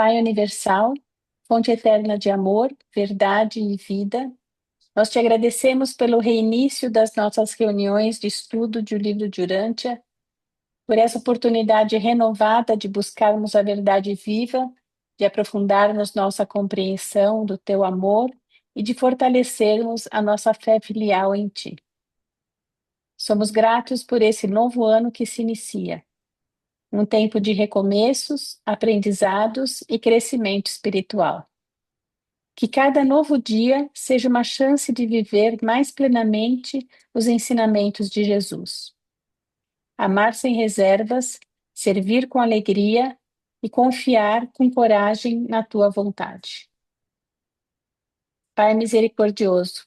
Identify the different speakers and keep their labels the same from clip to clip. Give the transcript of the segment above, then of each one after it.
Speaker 1: Pai universal, fonte eterna de amor, verdade e vida, nós te agradecemos pelo reinício das nossas reuniões de estudo do livro de Urântia, por essa oportunidade renovada de buscarmos a verdade viva, de aprofundarmos nossa compreensão do teu amor e de fortalecermos a nossa fé filial em ti. Somos gratos por esse novo ano que se inicia, um tempo de recomeços, aprendizados e crescimento espiritual. Que cada novo dia seja uma chance de viver mais plenamente os ensinamentos de Jesus. Amar sem reservas, servir com alegria e confiar com coragem na tua vontade. Pai misericordioso,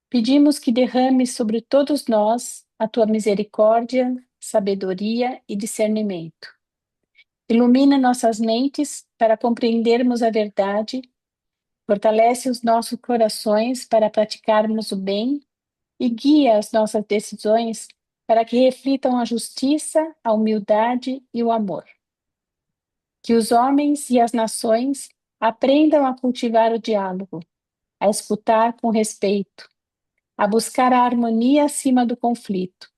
Speaker 1: pedimos que derrames sobre todos nós a tua misericórdia, sabedoria e discernimento. Ilumina nossas mentes para compreendermos a verdade, fortalece os nossos corações para praticarmos o bem e guia as nossas decisões para que reflitam a justiça, a humildade e o amor. Que os homens e as nações aprendam a cultivar o diálogo, a escutar com respeito, a buscar a harmonia acima do conflito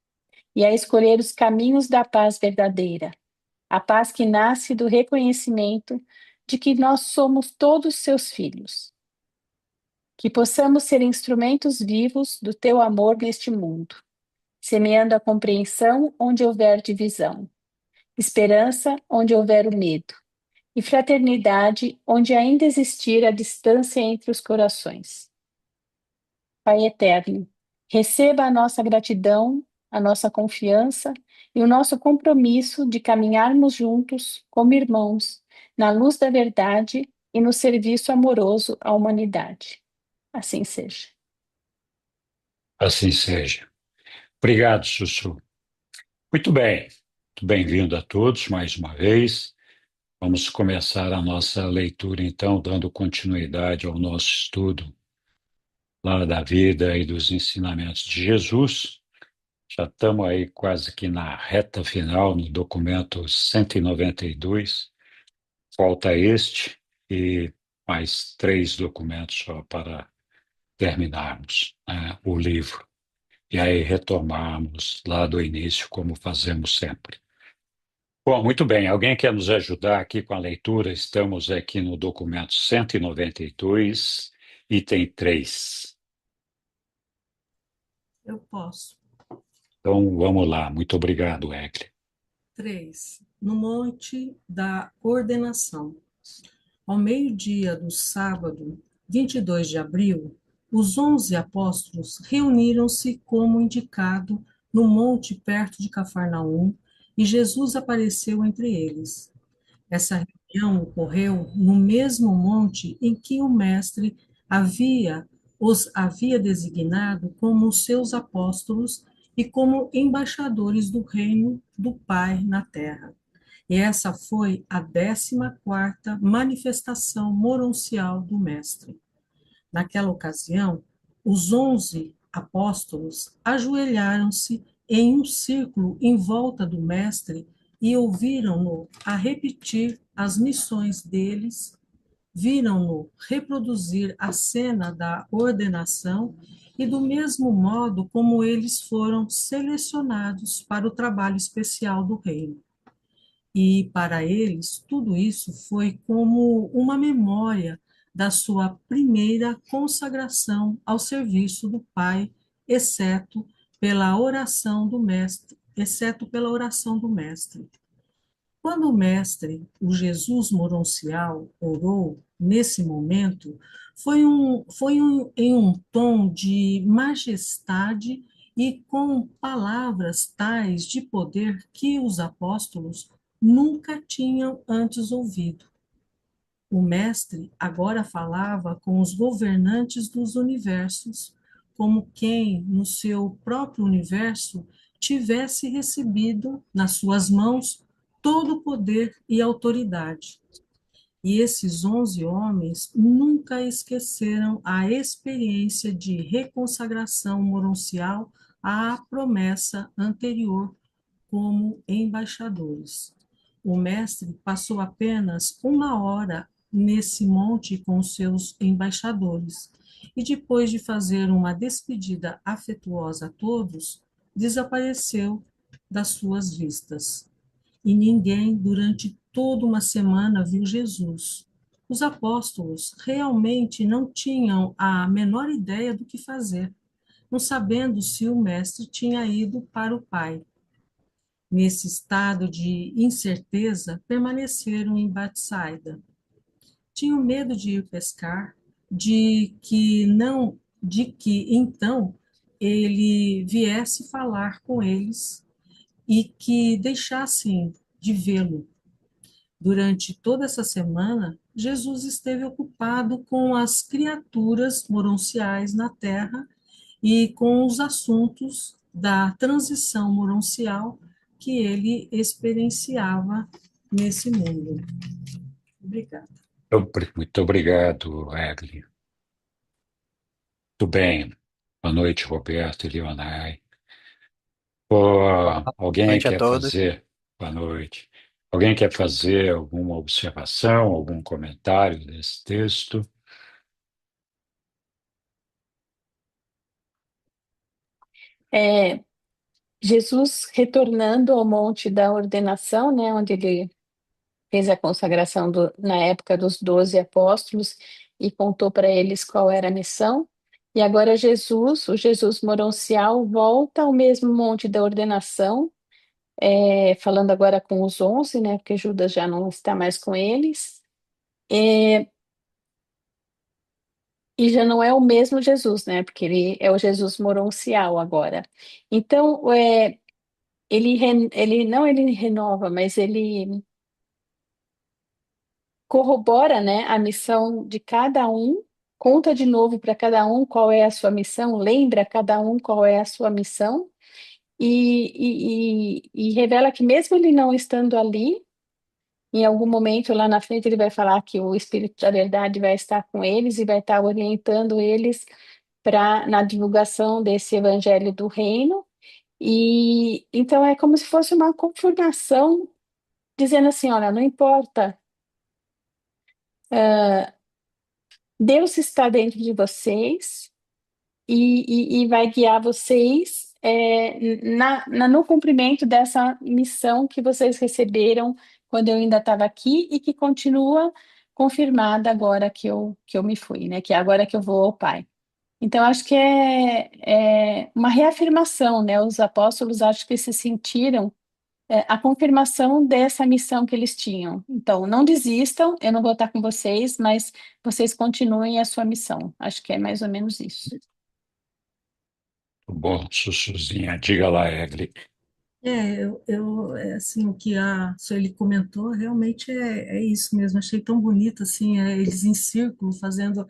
Speaker 1: e a escolher os caminhos da paz verdadeira, a paz que nasce do reconhecimento de que nós somos todos seus filhos. Que possamos ser instrumentos vivos do teu amor neste mundo, semeando a compreensão onde houver divisão, esperança onde houver o medo, e fraternidade onde ainda existir a distância entre os corações. Pai eterno, receba a nossa gratidão, a nossa confiança e o nosso compromisso de caminharmos juntos como irmãos, na luz da verdade e no serviço amoroso à humanidade. Assim seja.
Speaker 2: Assim seja. Obrigado, Sussu. Muito bem. Muito bem-vindo a todos mais uma vez. Vamos começar a nossa leitura, então, dando continuidade ao nosso estudo lá da vida e dos ensinamentos de Jesus. Já estamos aí quase que na reta final, no documento 192. Falta este e mais 3 documentos só para terminarmos, né, o livro. E aí retomarmos lá do início, como fazemos sempre. Bom, muito bem. Alguém quer nos ajudar aqui com a leitura? Estamos aqui no documento 192, item 3.
Speaker 3: Eu posso.
Speaker 2: Então, vamos lá. Muito obrigado, Egli.
Speaker 3: 3. No Monte da Ordenação. Ao meio-dia do sábado, 22 de abril, os 11 apóstolos reuniram-se como indicado no monte perto de Cafarnaum e Jesus apareceu entre eles. Essa reunião ocorreu no mesmo monte em que o Mestre os havia designado como seus apóstolos e como embaixadores do reino do Pai na terra. E essa foi a 14ª manifestação moroncial do Mestre. Naquela ocasião, os 11 apóstolos ajoelharam-se em um círculo em volta do Mestre e ouviram-no a repetir as missões deles, viram-no reproduzir a cena da ordenação e do mesmo modo como eles foram selecionados para o trabalho especial do reino. E para eles, tudo isso foi como uma memória da sua primeira consagração ao serviço do Pai, exceto pela oração do Mestre. Quando o Mestre, o Jesus moroncial, orou, nesse momento, em um tom de majestade e com palavras tais de poder que os apóstolos nunca tinham antes ouvido. O Mestre agora falava com os governantes dos universos, como quem, no seu próprio universo, tivesse recebido nas suas mãos todo o poder e autoridade. E esses 11 homens nunca esqueceram a experiência de reconsagração moroncial à promessa anterior como embaixadores. o mestre passou apenas uma hora nesse monte com os seus embaixadores e, depois de fazer uma despedida afetuosa a todos, desapareceu das suas vistas. E ninguém, durante toda uma semana, viu Jesus. Os apóstolos realmente não tinham a menor ideia do que fazer, não sabendo se o mestre tinha ido para o Pai. Nesse estado de incerteza, permaneceram em Batsaida. Tinham medo de ir pescar, de que então ele viesse falar com eles e que deixassem de vê-lo. Durante toda essa semana, Jesus esteve ocupado com as criaturas moronciais na terra e com os assuntos da transição moroncial que ele experienciava nesse mundo. Obrigada.
Speaker 2: Muito obrigado, Egli. Muito bem. Boa noite, Roberto e Leonai.
Speaker 4: Boa
Speaker 2: Alguém
Speaker 4: noite a
Speaker 2: quer
Speaker 4: todos.
Speaker 2: fazer? Boa noite. Alguém quer fazer alguma observação, algum comentário desse texto?
Speaker 1: É, Jesus retornando ao monte da ordenação, né, onde ele fez a consagração na época dos 12 apóstolos e contou para eles qual era a missão. E agora Jesus, o Jesus moroncial, volta ao mesmo monte da ordenação, falando agora com os 11, né, porque Judas já não está mais com eles. E já não é o mesmo Jesus, né, porque ele é o Jesus moroncial agora. Então, ele renova, mas ele corrobora, né, a missão de cada um, conta de novo para cada um qual é a sua missão, lembra cada um qual é a sua missão, e revela que mesmo ele não estando ali, em algum momento lá na frente ele vai falar que o Espírito da Verdade vai estar com eles e vai estar orientando eles na divulgação desse Evangelho do Reino. E então é como se fosse uma confirmação dizendo assim, olha, não importa, Deus está dentro de vocês e vai guiar vocês no cumprimento dessa missão que vocês receberam quando eu ainda estava aqui e que continua confirmada agora que eu me fui, né? Que é agora que eu vou ao Pai. Então, acho que é uma reafirmação, né? Os apóstolos acho que se sentiram a confirmação dessa missão que eles tinham. Então, não desistam, eu não vou estar com vocês, mas vocês continuem a sua missão. Acho que é mais ou menos isso.
Speaker 2: Bom, Sussuzinha, diga lá, Egli.
Speaker 3: Assim, o que a Sueli comentou realmente é isso mesmo. Achei tão bonito, assim, eles em círculo, fazendo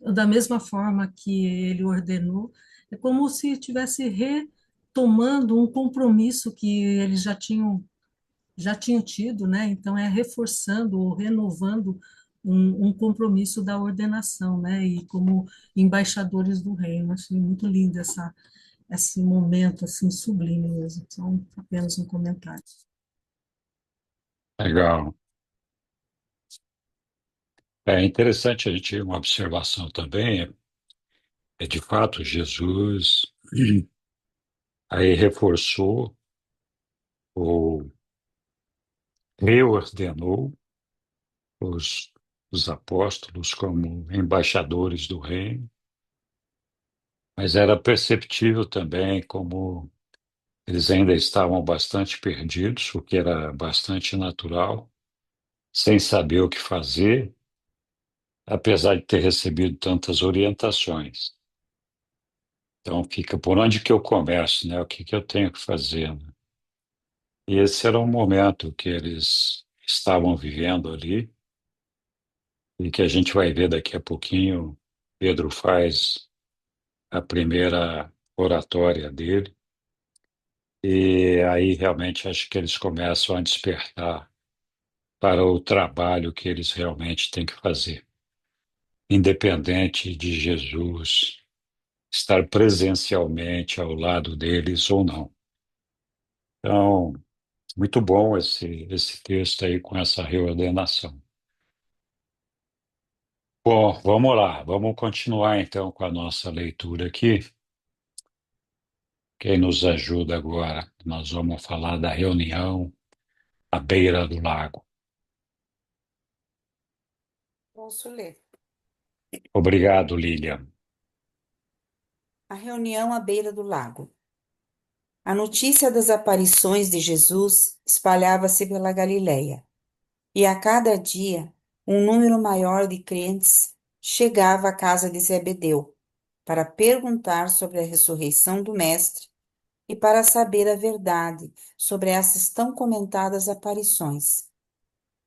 Speaker 3: da mesma forma que ele ordenou. É como se estivesse retomando um compromisso que eles já tinham tido, né? Então, é reforçando ou renovando um compromisso da ordenação, né? E como embaixadores do reino. Achei muito lindo esse momento assim sublime mesmo. Só apenas um comentário.
Speaker 2: Legal. É interessante a gente ter uma observação também, é de fato Jesus aí reforçou ou reordenou os, os apóstolos como embaixadores do reino, mas era perceptível também como eles ainda estavam bastante perdidos, o que era bastante natural, sem saber o que fazer, apesar de ter recebido tantas orientações. Então fica por onde que eu começo, né? O que que eu tenho que fazer, né? E esse era um momento que eles estavam vivendo ali e que a gente vai ver daqui a pouquinho. Pedro faz a primeira oratória dele e aí realmente acho que eles começam a despertar para o trabalho que eles realmente têm que fazer, independente de Jesus estar presencialmente ao lado deles ou não. Então, Muito bom esse texto aí com essa reordenação. Bom, vamos lá, vamos continuar então com a nossa leitura aqui. Quem nos ajuda agora? Nós vamos falar da reunião à beira do lago.
Speaker 4: Posso ler.
Speaker 2: Obrigado, Lilian.
Speaker 4: A reunião à beira do lago. A notícia das aparições de Jesus espalhava-se pela Galileia, e a cada dia um número maior de crentes chegava à casa de Zebedeu para perguntar sobre a ressurreição do Mestre e para saber a verdade sobre essas tão comentadas aparições.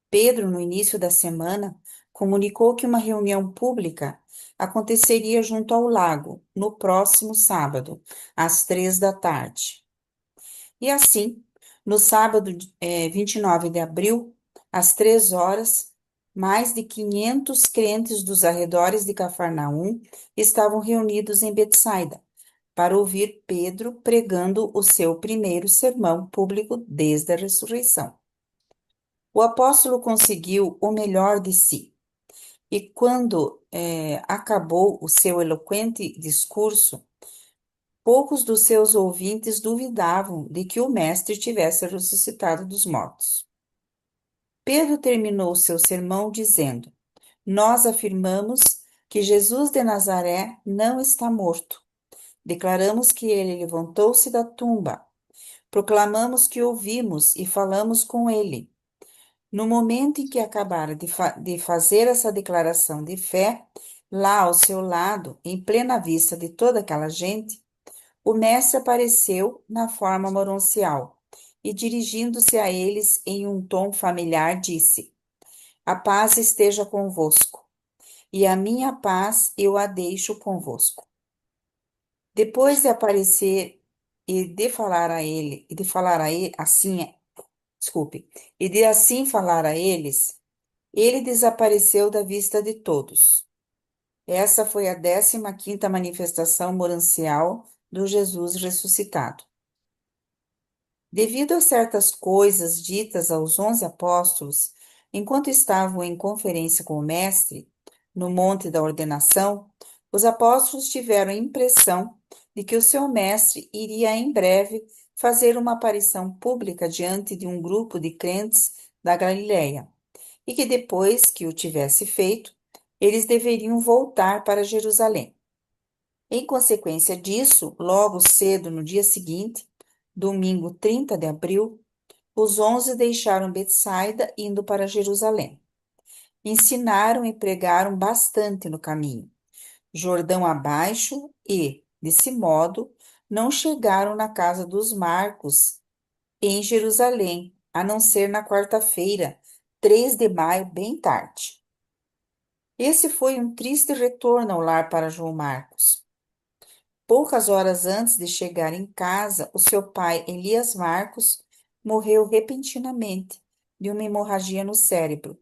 Speaker 4: Pedro, no início da semana, comunicou que uma reunião pública aconteceria junto ao lago, no próximo sábado, às 3 da tarde. E assim, no sábado, 29 de abril, às 3 horas, mais de 500 crentes dos arredores de Cafarnaum estavam reunidos em Betsaida para ouvir Pedro pregando o seu primeiro sermão público desde a ressurreição. O apóstolo conseguiu o melhor de si, e quando acabou o seu eloquente discurso, poucos dos seus ouvintes duvidavam de que o Mestre tivesse ressuscitado dos mortos. Pedro terminou seu sermão dizendo: Nós afirmamos que Jesus de Nazaré não está morto. Declaramos que ele levantou-se da tumba. Proclamamos que ouvimos e falamos com ele. No momento em que acabara de fazer essa declaração de fé, lá ao seu lado, em plena vista de toda aquela gente, o mestre apareceu na forma moroncial e, dirigindo-se a eles em um tom familiar, disse: A paz esteja convosco, e a minha paz eu a deixo convosco. Depois de aparecer e de falar a ele, assim, desculpe, e de assim falar a eles, ele desapareceu da vista de todos. Essa foi a 15ª manifestação morancial do Jesus ressuscitado. Devido a certas coisas ditas aos 11 apóstolos, enquanto estavam em conferência com o Mestre, no Monte da Ordenação, os apóstolos tiveram a impressão de que o seu Mestre iria em breve fazer uma aparição pública diante de um grupo de crentes da Galileia, e que depois que o tivesse feito, eles deveriam voltar para Jerusalém. Em consequência disso, logo cedo no dia seguinte, domingo 30 de abril, os 11 deixaram Betsaida indo para Jerusalém. Ensinaram e pregaram bastante no caminho, Jordão abaixo, e, desse modo, não chegaram na casa dos Marcos, em Jerusalém, a não ser na quarta-feira, 3 de maio, bem tarde. Esse foi um triste retorno ao lar para João Marcos. Poucas horas antes de chegar em casa, o seu pai, Elias Marcos, morreu repentinamente de uma hemorragia no cérebro.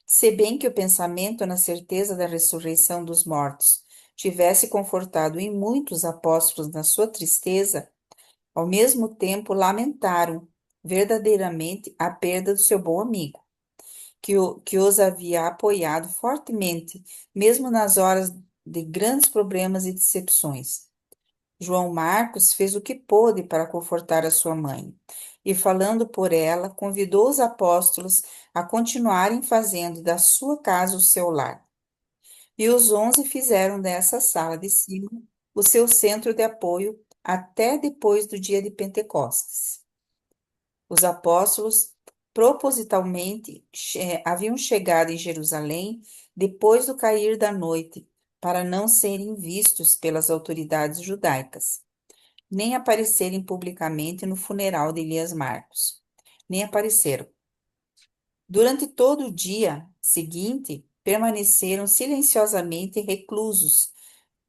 Speaker 4: Se bem que o pensamento na certeza da ressurreição dos mortos tivesse confortado em muitos apóstolos na sua tristeza, ao mesmo tempo lamentaram verdadeiramente a perda do seu bom amigo, que os havia apoiado fortemente, mesmo nas horas de grandes problemas e decepções. João Marcos fez o que pôde para confortar a sua mãe, e falando por ela, convidou os apóstolos a continuarem fazendo da sua casa o seu lar. E os 11 fizeram dessa sala de cima o seu centro de apoio até depois do dia de Pentecostes. Os apóstolos propositalmente haviam chegado em Jerusalém depois do cair da noite, para não serem vistos pelas autoridades judaicas, nem aparecerem publicamente no funeral de Elias Marcos. Nem apareceram. Durante todo o dia seguinte, permaneceram silenciosamente reclusos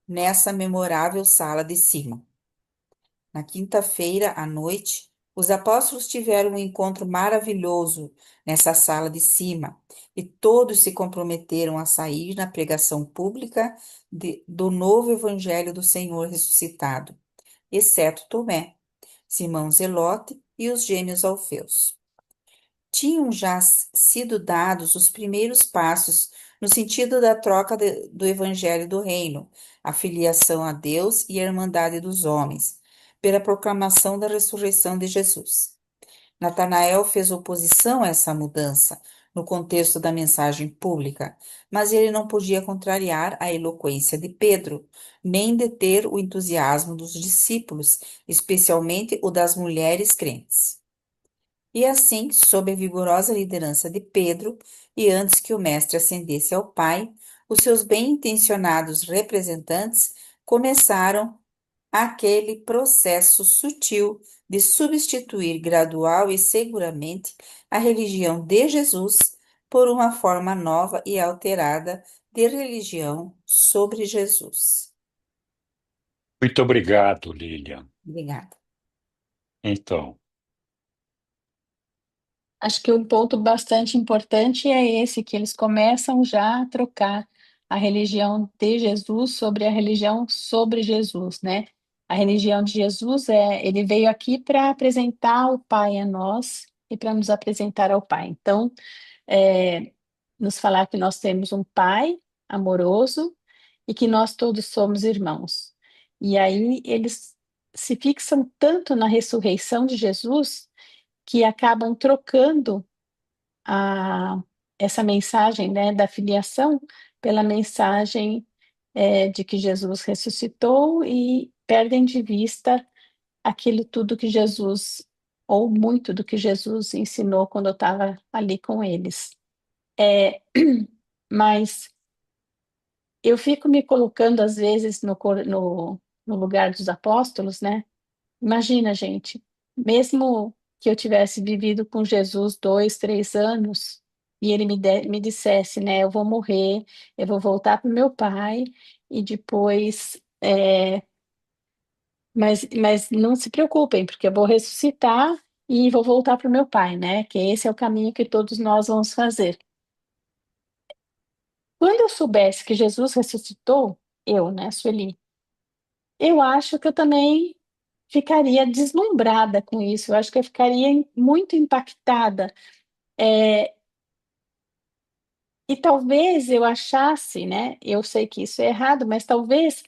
Speaker 4: nessa memorável sala de cima. Na quinta-feira à noite, os apóstolos tiveram um encontro maravilhoso nessa sala de cima, e todos se comprometeram a sair na pregação pública do novo Evangelho do Senhor ressuscitado, exceto Tomé, Simão Zelote e os gêmeos Alfeus. Tinham já sido dados os primeiros passos no sentido da troca do Evangelho do Reino, a filiação a Deus e a irmandade dos homens, pela proclamação da ressurreição de Jesus. Natanael fez oposição a essa mudança no contexto da mensagem pública, mas ele não podia contrariar a eloquência de Pedro, nem deter o entusiasmo dos discípulos, especialmente o das mulheres crentes. E assim, sob a vigorosa liderança de Pedro, e antes que o mestre ascendesse ao Pai, os seus bem-intencionados representantes começaram aquele processo sutil de substituir gradual e seguramente a religião de Jesus por uma forma nova e alterada de religião sobre Jesus.
Speaker 2: Muito obrigado, Lilian.
Speaker 4: Obrigada.
Speaker 2: Então,
Speaker 1: Acho que um ponto bastante importante é esse, que eles começam já a trocar a religião de Jesus sobre a religião sobre Jesus, né? A religião de Jesus ele veio aqui para apresentar o Pai a nós e para nos apresentar ao Pai. Então, é, nos falar que nós temos um Pai amoroso e que nós todos somos irmãos. E aí eles se fixam tanto na ressurreição de Jesus que acabam trocando a, essa mensagem, né, da filiação pela mensagem de que Jesus ressuscitou e perdem de vista aquilo tudo que Jesus, ou muito do que Jesus ensinou quando eu estava ali com eles. Mas eu fico me colocando, às vezes, no lugar dos apóstolos, né? Imagina, gente, mesmo que eu tivesse vivido com Jesus 2, 3 anos e ele me dissesse, né, eu vou morrer, eu vou voltar para o meu pai e depois, mas não se preocupem, porque eu vou ressuscitar e vou voltar para o meu pai, né? Que esse é o caminho que todos nós vamos fazer. Quando eu soubesse que Jesus ressuscitou, eu, né, Sueli, eu acho que eu também ficaria deslumbrada com isso, eu acho que eu ficaria muito impactada. É, e talvez eu achasse, né? Eu sei que isso é errado, mas talvez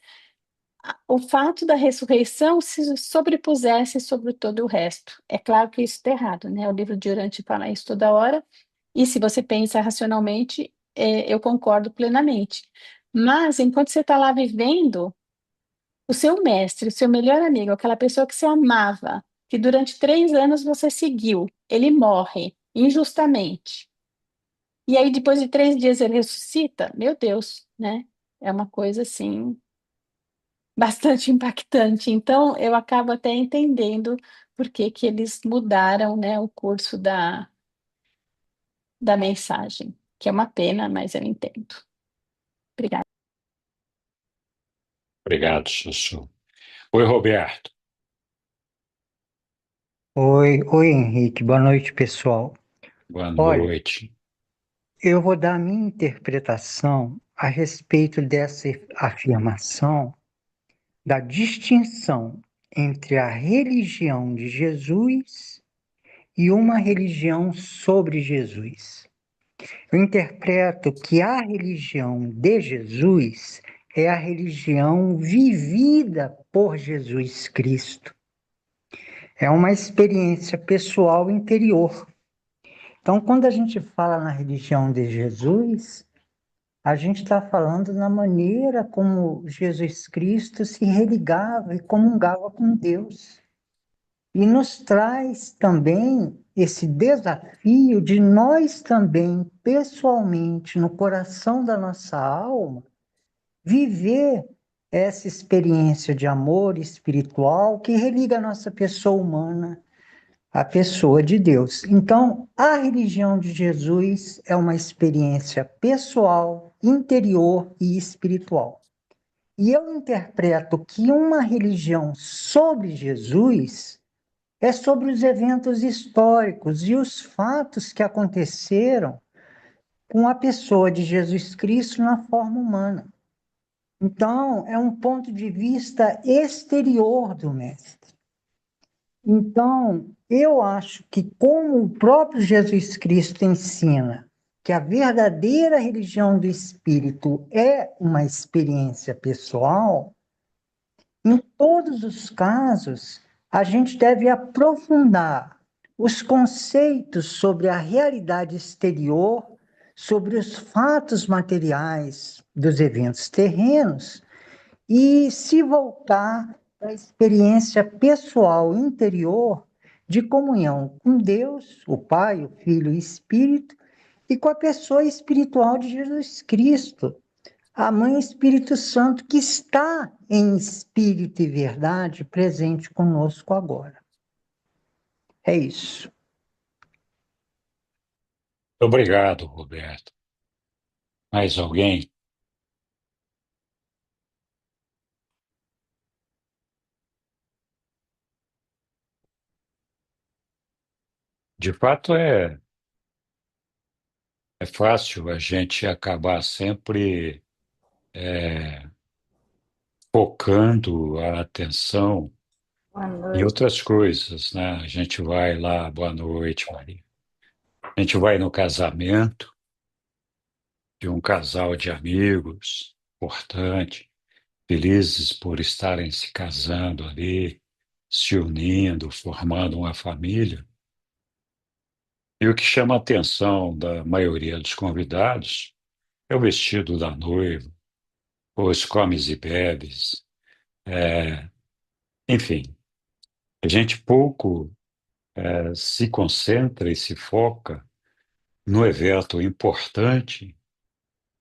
Speaker 1: o fato da ressurreição se sobrepusesse sobre todo o resto. É claro que isso está errado, né? O livro de Urante fala isso toda hora, e se você pensa racionalmente, eu concordo plenamente. Mas enquanto você está lá vivendo, o seu mestre, o seu melhor amigo, aquela pessoa que você amava, que durante 3 anos você seguiu, ele morre injustamente. E aí, depois de 3 dias, ele ressuscita? Meu Deus, né? É uma coisa assim bastante impactante. Então, eu acabo até entendendo por que que eles mudaram, né, o curso da mensagem, que é uma pena, mas eu entendo. Obrigada.
Speaker 2: obrigado, Sussu. Oi, Roberto.
Speaker 5: Oi, Henrique. Boa noite, pessoal.
Speaker 2: Boa
Speaker 5: Olha,
Speaker 2: noite.
Speaker 5: eu vou dar a minha interpretação a respeito dessa afirmação da distinção entre a religião de Jesus e uma religião sobre Jesus. Eu interpreto que a religião de Jesus é a religião vivida por Jesus Cristo. É uma experiência pessoal interior. Então, quando a gente fala na religião de Jesus, a gente está falando na maneira como Jesus Cristo se religava e comungava com Deus. E nos traz também esse desafio de nós também, pessoalmente, no coração da nossa alma, viver essa experiência de amor espiritual que religa a nossa pessoa humana a pessoa de Deus. Então, a religião de Jesus é uma experiência pessoal, interior e espiritual. E eu interpreto que uma religião sobre Jesus é sobre os eventos históricos e os fatos que aconteceram com a pessoa de Jesus Cristo na forma humana. Então, é um ponto de vista exterior do Mestre. Então, eu acho que, como o próprio Jesus Cristo ensina, que a verdadeira religião do Espírito é uma experiência pessoal, em todos os casos, a gente deve aprofundar os conceitos sobre a realidade exterior, sobre os fatos materiais dos eventos terrenos e se voltar para a experiência pessoal interior de comunhão com Deus, o Pai, o Filho e o Espírito, e com a pessoa espiritual de Jesus Cristo, a Mãe Espírito Santo, que está em espírito e verdade presente conosco agora. É isso.
Speaker 2: Obrigado, Roberto. Mais alguém? De fato, é fácil a gente acabar sempre focando a atenção
Speaker 4: Boa
Speaker 2: em
Speaker 4: noite.
Speaker 2: outras coisas, né? A gente vai lá, boa noite, Maria. A gente vai no casamento de um casal de amigos, importante, felizes por estarem se casando ali, se unindo, formando uma família. E o que chama a atenção da maioria dos convidados é o vestido da noiva, os comes e bebes, é, enfim, a gente pouco se concentra e se foca no evento importante,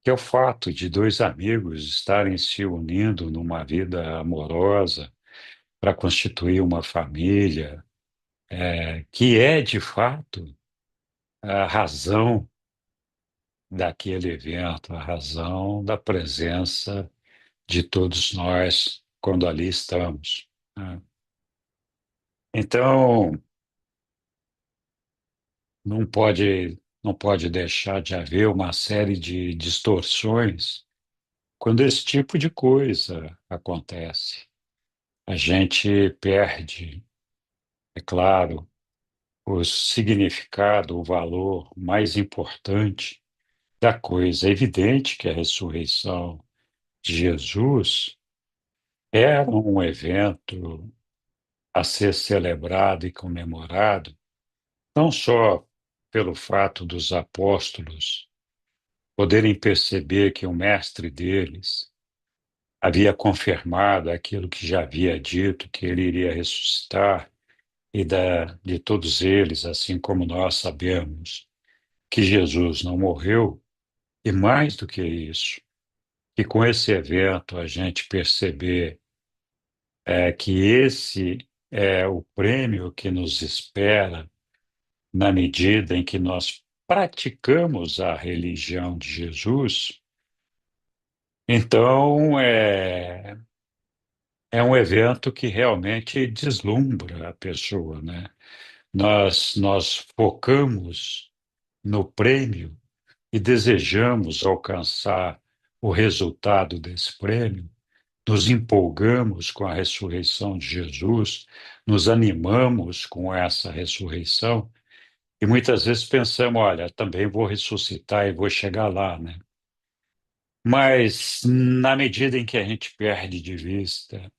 Speaker 2: que é o fato de dois amigos estarem se unindo numa vida amorosa para constituir uma família, que é, de fato, a razão daquele evento, a razão da presença de todos nós quando ali estamos, né? Então, não pode deixar de haver uma série de distorções quando esse tipo de coisa acontece. A gente perde, é claro, o significado, o valor mais importante da coisa. É evidente que a ressurreição de Jesus era um evento a ser celebrado e comemorado, não só pelo fato dos apóstolos poderem perceber que o mestre deles havia confirmado aquilo que já havia dito, que ele iria ressuscitar, e de todos eles, assim como nós sabemos que Jesus não morreu, e mais do que isso, que com esse evento a gente perceber que esse é o prêmio que nos espera na medida em que nós praticamos a religião de Jesus. Então, é um evento que realmente deslumbra a pessoa, né? Nós focamos no prêmio e desejamos alcançar o resultado desse prêmio, nos empolgamos com a ressurreição de Jesus, nos animamos com essa ressurreição e muitas vezes pensamos, olha, também vou ressuscitar e vou chegar lá, né? Mas na medida em que a gente perde de vista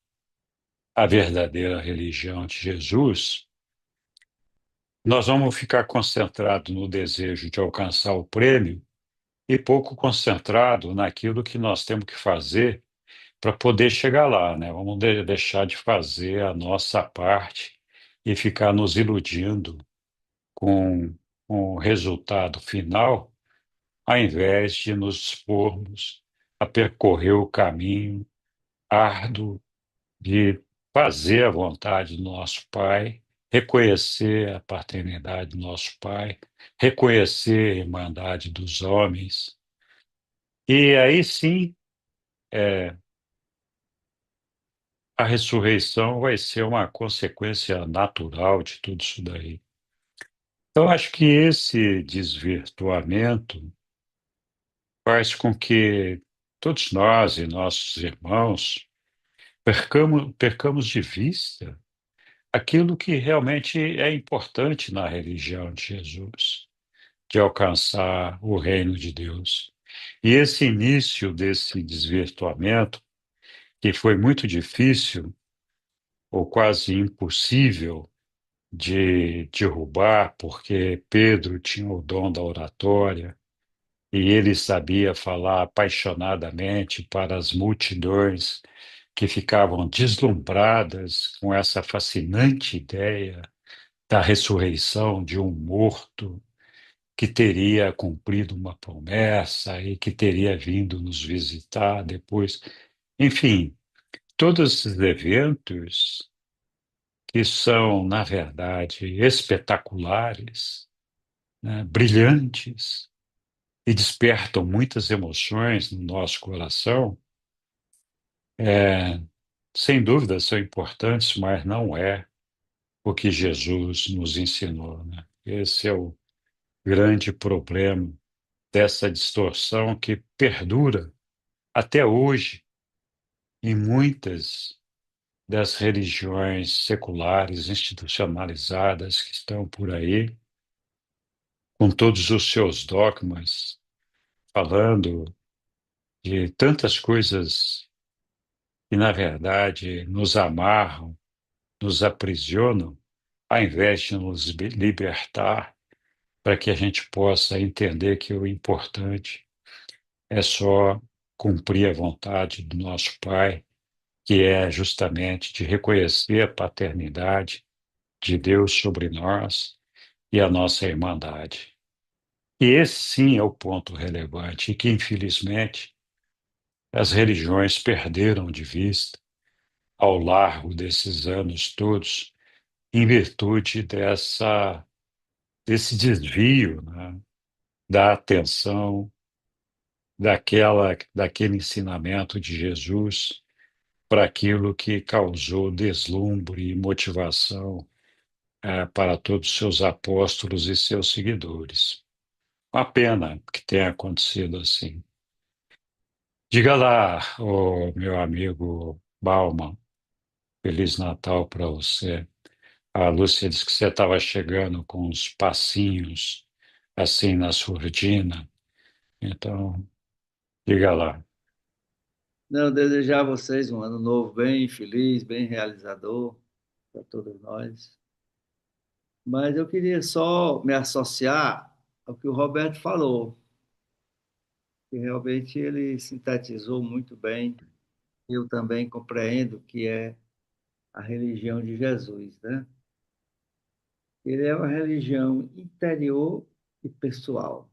Speaker 2: a verdadeira religião de Jesus, nós vamos ficar concentrados no desejo de alcançar o prêmio e pouco concentrado naquilo que nós temos que fazer para poder chegar lá, né? Vamos deixar de fazer a nossa parte e ficar nos iludindo com, com o resultado final, ao invés de nos dispormos a percorrer o caminho árduo de fazer a vontade do nosso Pai, reconhecer a paternidade do nosso Pai, reconhecer a irmandade dos homens. E aí sim, é, a ressurreição vai ser uma consequência natural de tudo isso daí. Então, acho que esse desvirtuamento faz com que todos nós e nossos irmãos percamos de vista aquilo que realmente é importante na religião de Jesus, de alcançar o reino de Deus. E esse início desse desvirtuamento, que foi muito difícil ou quase impossível de derrubar, porque Pedro tinha o dom da oratória e ele sabia falar apaixonadamente para as multidões que ficavam deslumbradas com essa fascinante ideia da ressurreição de um morto que teria cumprido uma promessa e que teria vindo nos visitar depois. Enfim, todos esses eventos que são, na verdade, espetaculares, né, brilhantes e despertam muitas emoções no nosso coração, é, sem dúvida são importantes, mas não é o que Jesus nos ensinou, né? Esse é o grande problema dessa distorção que perdura até hoje em muitas das religiões seculares institucionalizadas que estão por aí, com todos os seus dogmas, falando de tantas coisas que, na verdade, nos amarram, nos aprisionam, ao invés de nos libertar, para que a gente possa entender que o importante é só cumprir a vontade do nosso Pai, que é justamente de reconhecer a paternidade de Deus sobre nós e a nossa irmandade. E esse sim é o ponto relevante, e que, infelizmente, as religiões perderam de vista ao largo desses anos todos, em virtude desse desvio, né, da atenção daquele ensinamento de Jesus para aquilo que causou deslumbre e motivação para todos os seus apóstolos e seus seguidores. Uma pena que tenha acontecido assim. Diga lá, meu amigo Bauman, Feliz Natal para você. A Lúcia disse que você estava chegando com uns passinhos assim na surdina. Então, diga lá.
Speaker 6: Não, desejar a vocês um ano novo bem feliz, bem realizador para todos nós. Mas eu queria só me associar ao que o Roberto falou, que realmente ele sintetizou muito bem. Eu também compreendo que é a religião de Jesus, né? Ele é uma religião interior e pessoal.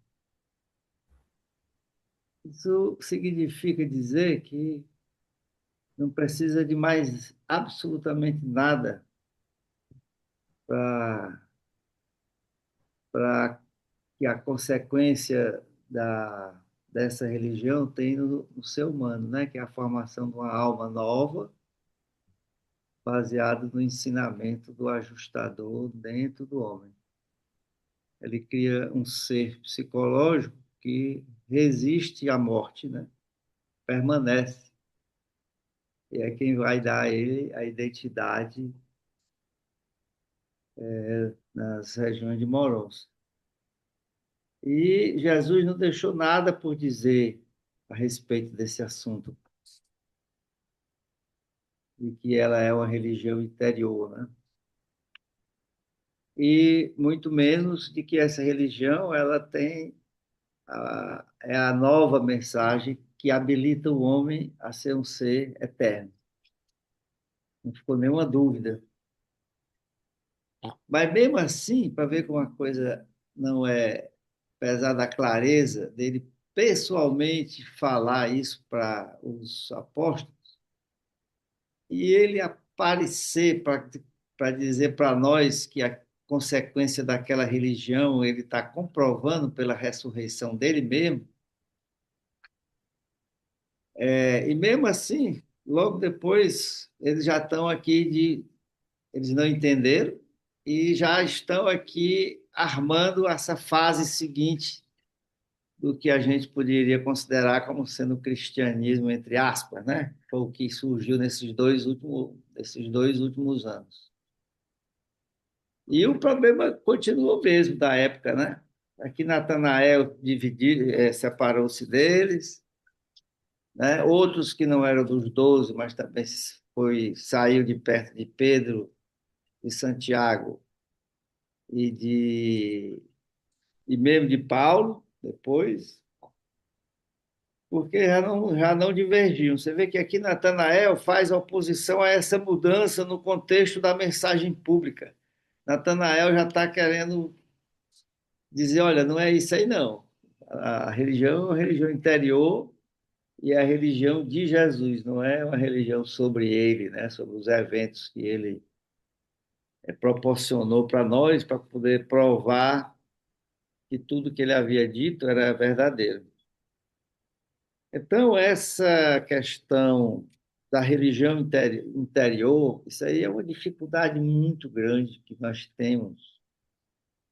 Speaker 6: Isso significa dizer que não precisa de mais absolutamente nada para que a consequência dessa religião tem no ser humano, né? Que é a formação de uma alma nova, baseada no ensinamento do ajustador dentro do homem. Ele cria um ser psicológico que resiste à morte, né? Permanece. E é quem vai dar a ele a identidade nas regiões de Morons. E Jesus não deixou nada por dizer a respeito desse assunto, de que ela é uma religião interior, né? E muito menos de que essa religião ela tem é a nova mensagem que habilita o homem a ser um ser eterno. Não ficou nenhuma dúvida. Mas mesmo assim, para ver como a coisa não é, apesar da clareza dele pessoalmente falar isso para os apóstolos, e ele aparecer para dizer para nós que a consequência daquela religião ele está comprovando pela ressurreição dele mesmo, e mesmo assim, logo depois, eles já estão aqui eles não entenderam e já estão aqui armando essa fase seguinte do que a gente poderia considerar como sendo o cristianismo, entre aspas, né? Foi o que surgiu nesses dois últimos anos. E o problema continua o mesmo da época, né? Aqui Natanael separou-se deles, né? Outros que não eram dos 12, mas também saiu de perto de Pedro, de Santiago e mesmo de Paulo, depois, porque já não divergiam. Você vê que aqui Natanael faz oposição a essa mudança no contexto da mensagem pública. Natanael já está querendo dizer, olha, não é isso aí não. A religião é uma religião interior e é a religião de Jesus, não é uma religião sobre ele, né? Sobre os eventos que ele proporcionou para nós, para poder provar que tudo que ele havia dito era verdadeiro. Então, essa questão da religião interior, isso aí é uma dificuldade muito grande que nós temos,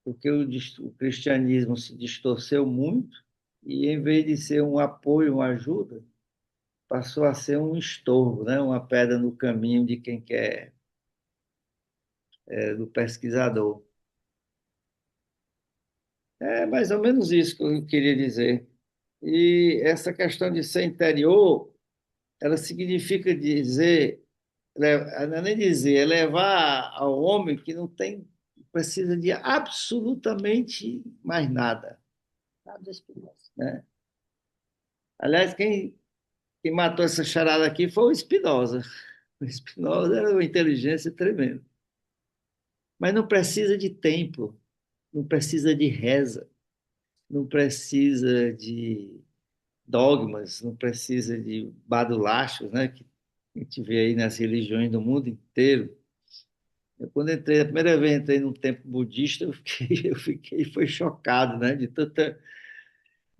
Speaker 6: porque o cristianismo se distorceu muito e, em vez de ser um apoio, uma ajuda, passou a ser um estorvo, né? Uma pedra no caminho de quem quer, do pesquisador. É mais ou menos isso que eu queria dizer. E essa questão de ser interior, ela significa dizer, não é nem dizer, é levar ao homem que não tem, precisa de absolutamente mais nada. Nada espirituoso, né? Aliás, quem matou essa charada aqui foi o Spinoza. O Spinoza era uma inteligência tremenda. Mas não precisa de templo, não precisa de reza, não precisa de dogmas, não precisa de badulachos, né? Que a gente vê aí nas religiões do mundo inteiro. Quando entrei, a primeira vez entrei num templo budista, foi chocado, né? De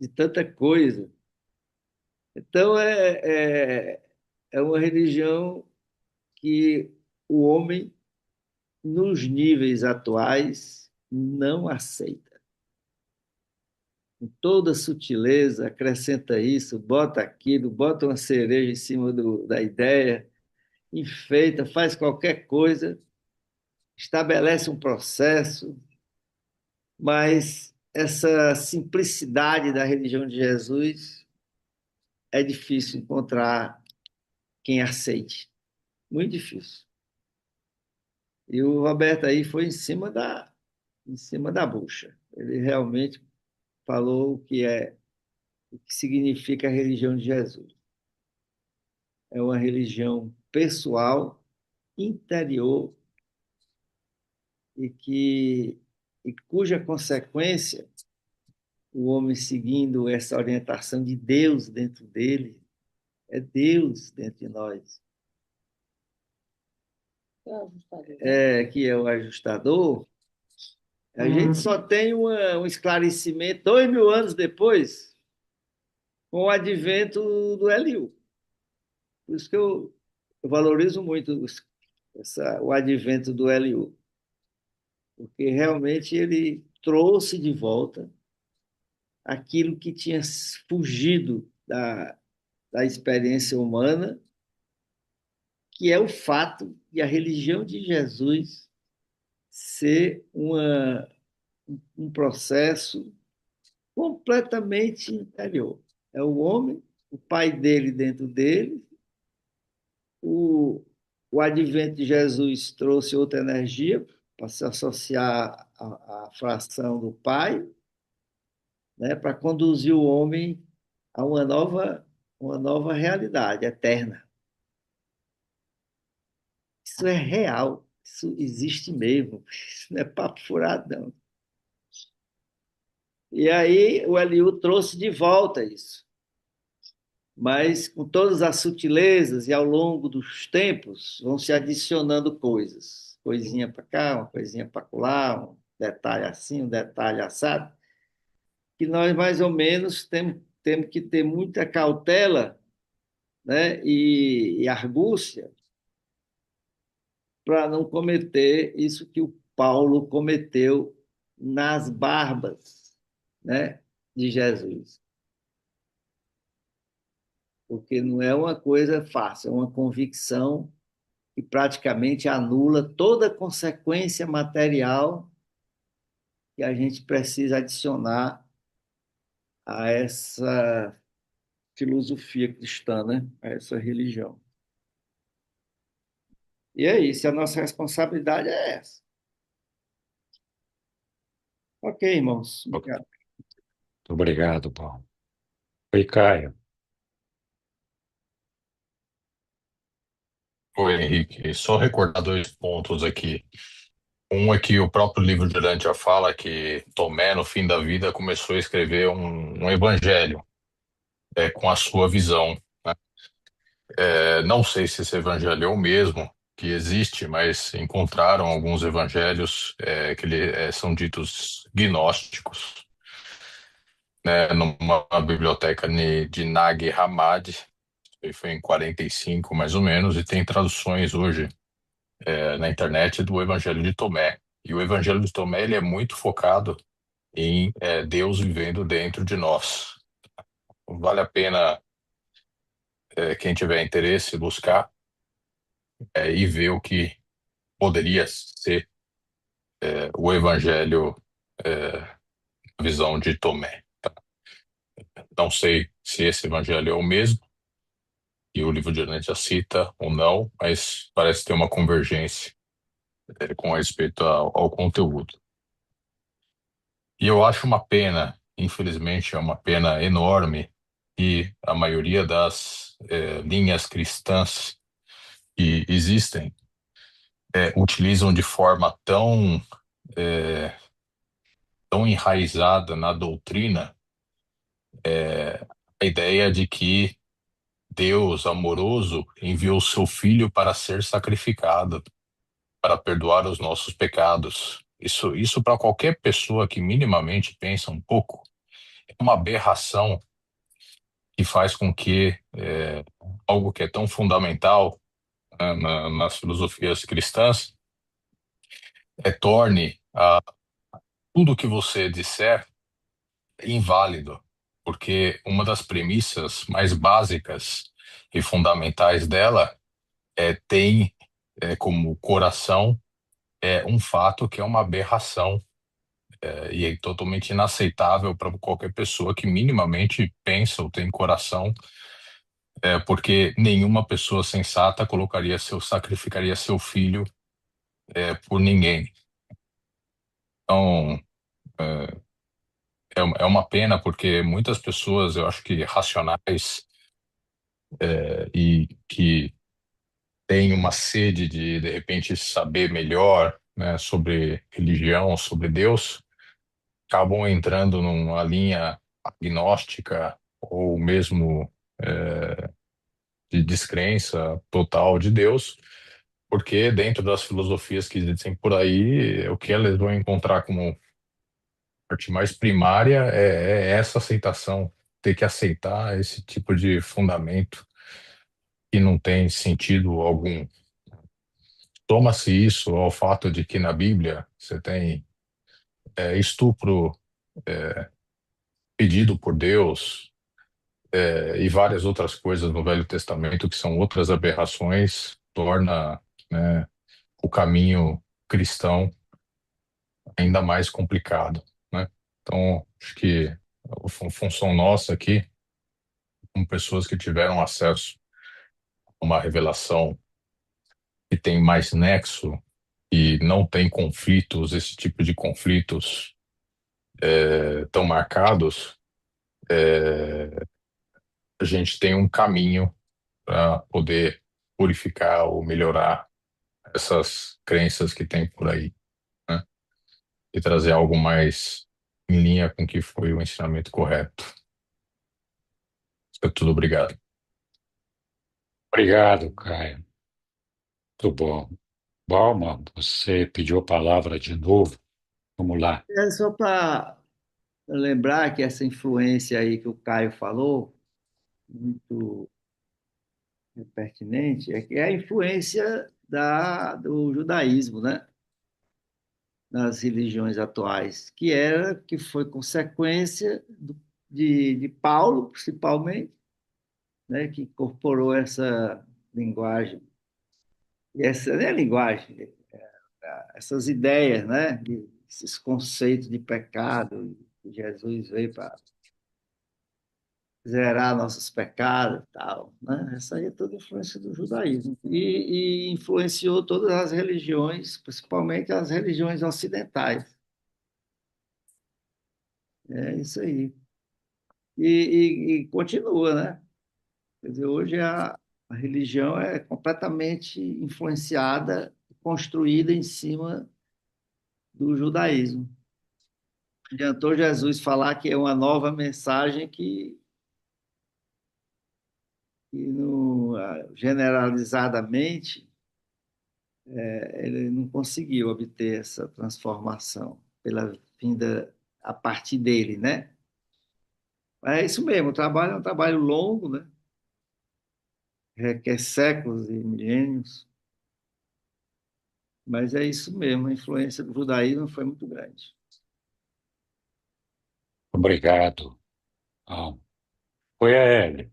Speaker 6: tanta coisa. Então, é uma religião que o homem, nos níveis atuais, não aceita. Com toda sutileza, acrescenta isso, bota aquilo, bota uma cereja em cima da ideia, enfeita, faz qualquer coisa, estabelece um processo, mas essa simplicidade da religião de Jesus é difícil encontrar quem aceite. Muito difícil. E o Roberto aí foi em cima da bucha. Ele realmente falou o que significa a religião de Jesus. É uma religião pessoal, interior e cuja consequência, o homem seguindo essa orientação de Deus dentro dele, é Deus dentro de nós, que é o ajustador. A gente só tem um esclarecimento 2000 anos depois, com o advento do Eliú. Por isso que eu valorizo muito o advento do Eliú, porque realmente ele trouxe de volta aquilo que tinha fugido da experiência humana, que é o fato de a religião de Jesus ser um processo completamente interior. É o homem, o pai dele dentro dele, o, o advento de Jesus trouxe outra energia para se associar à fração do pai, né, para conduzir o homem a uma nova realidade eterna. Isso é real, isso existe mesmo, isso não é papo furado, não. E aí o Eliú trouxe de volta isso, mas com todas as sutilezas e ao longo dos tempos vão se adicionando coisas, coisinha para cá, uma coisinha para lá, um detalhe assim, um detalhe assado, que nós mais ou menos temos que ter muita cautela, né, e argúcia para não cometer isso que o Paulo cometeu nas barbas, né, de Jesus. Porque não é uma coisa fácil, é uma convicção e praticamente anula toda consequência material que a gente precisa adicionar a essa filosofia cristã, né? A essa religião. E é isso, a nossa responsabilidade é essa. Ok, irmãos.
Speaker 2: Muito
Speaker 6: Obrigado.
Speaker 2: obrigado, Paulo. Oi, Caio.
Speaker 7: Oi, Henrique. Só recordar dois pontos aqui. Um é que o próprio livro de Dante já fala que Tomé, no fim da vida, começou a escrever um evangelho com a sua visão, né? Não sei se esse evangelho é o mesmo que existe, mas encontraram alguns evangelhos são ditos gnósticos, né, numa biblioteca de Nag Hammadi, e foi em 45 mais ou menos, e tem traduções hoje na internet do Evangelho de Tomé. E o Evangelho de Tomé ele é muito focado em Deus vivendo dentro de nós. Vale a pena quem tiver interesse buscar e ver o que poderia ser o Evangelho, a visão de Tomé. Não sei se esse Evangelho é o mesmo que o livro de Dante já cita ou não, mas parece ter uma convergência com respeito ao conteúdo. E eu acho uma pena, infelizmente, é uma pena enorme que a maioria das linhas cristãs que existem utilizam de forma eh, tão enraizada na doutrina a ideia de que Deus amoroso enviou seu filho para ser sacrificado, para perdoar os nossos pecados. Isso para qualquer pessoa que minimamente pensa um pouco, é uma aberração que faz com que algo que é tão fundamental, né, nas filosofias cristãs torne tudo que você disser inválido, porque uma das premissas mais básicas e fundamentais dela tem como coração um fato que é uma aberração e é totalmente inaceitável para qualquer pessoa que minimamente pensa ou tem coração, porque nenhuma pessoa sensata sacrificaria seu filho por ninguém. Então, é uma pena porque muitas pessoas, eu acho que racionais e que têm uma sede de repente, saber melhor, né, sobre religião, sobre Deus, acabam entrando numa linha agnóstica ou mesmo de descrença total de Deus, porque dentro das filosofias que existem por aí, o que elas vão encontrar como parte mais primária é essa aceitação, ter que aceitar esse tipo de fundamento que não tem sentido algum. Toma-se isso ao fato de que na Bíblia você tem estupro pedido por Deus, e várias outras coisas no Velho Testamento que são outras aberrações, torna, né, o caminho cristão ainda mais complicado, né? Então, acho que a função nossa aqui, como pessoas que tiveram acesso a uma revelação que tem mais nexo e não tem conflitos, esse tipo de conflitos tão marcados, a gente tem um caminho para poder purificar ou melhorar essas crenças que tem por aí, né? E trazer algo mais em linha com o que foi o ensinamento correto. Isso é tudo, obrigado.
Speaker 2: Obrigado, Caio. Muito bom. Balma, você pediu a palavra de novo. Vamos lá.
Speaker 6: É só para lembrar que essa influência aí que o Caio falou, muito pertinente, é que é a influência do judaísmo, né? Nas religiões atuais, que foi consequência de Paulo, principalmente, né? Que incorporou essa linguagem E essa é a linguagem, essas ideias, né? Esses conceitos de pecado, que Jesus veio para zerar nossos pecados e tal, né? Essa aí é toda influência do judaísmo. E influenciou todas as religiões, principalmente as religiões ocidentais. É isso aí. E continua, né? Quer dizer, hoje a religião é completamente influenciada, construída em cima do judaísmo. Adiantou Jesus falar que é uma nova mensagem que no, generalizadamente ele não conseguiu obter essa transformação pela vinda a partir dele, né? Mas é isso mesmo, o trabalho é um trabalho longo, né? Requer séculos e milênios, mas é isso mesmo, a influência do judaísmo foi muito grande.
Speaker 2: Obrigado. Ah, foi a Hélio.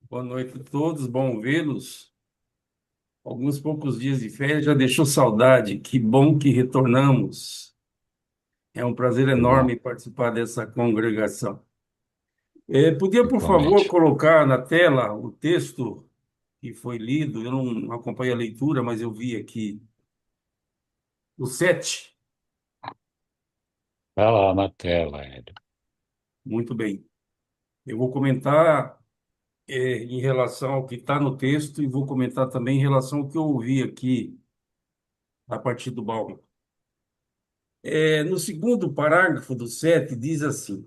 Speaker 8: Boa noite a todos, bom vê-los. Alguns poucos dias de férias já deixou saudade. Que bom que retornamos. É um prazer enorme
Speaker 2: Bom,
Speaker 8: participar dessa congregação. Podia, por favor,
Speaker 2: igualmente.
Speaker 8: colocar na tela o texto que foi lido? Eu não acompanhei a leitura, mas eu vi aqui o 7.
Speaker 2: Está lá na tela, Hélio.
Speaker 8: Muito bem. Eu vou comentar em relação ao que está no texto e vou comentar também em relação ao que eu ouvi aqui a partir do Balmo. No segundo parágrafo do 7, diz assim: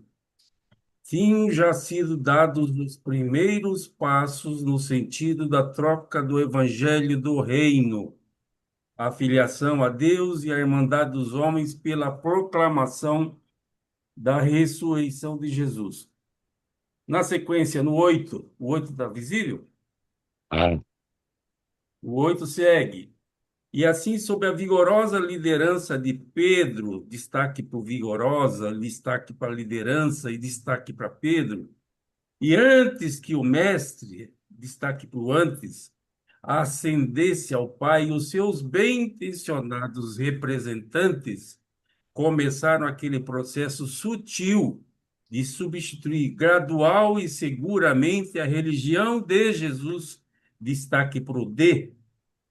Speaker 8: tinham já sido dados os primeiros passos no sentido da troca do evangelho do reino, a filiação a Deus e a irmandade dos homens pela proclamação da ressurreição de Jesus. Na sequência, no 8, o 8 está visível?
Speaker 2: Ah,
Speaker 8: O 8 segue. E assim, sob a vigorosa liderança de Pedro, destaque para vigorosa, destaque para liderança e destaque para Pedro, e antes que o mestre, destaque para o antes, ascendesse ao Pai, os seus bem-intencionados representantes começaram aquele processo sutil de substituir gradual e seguramente a religião de Jesus, destaque para o D,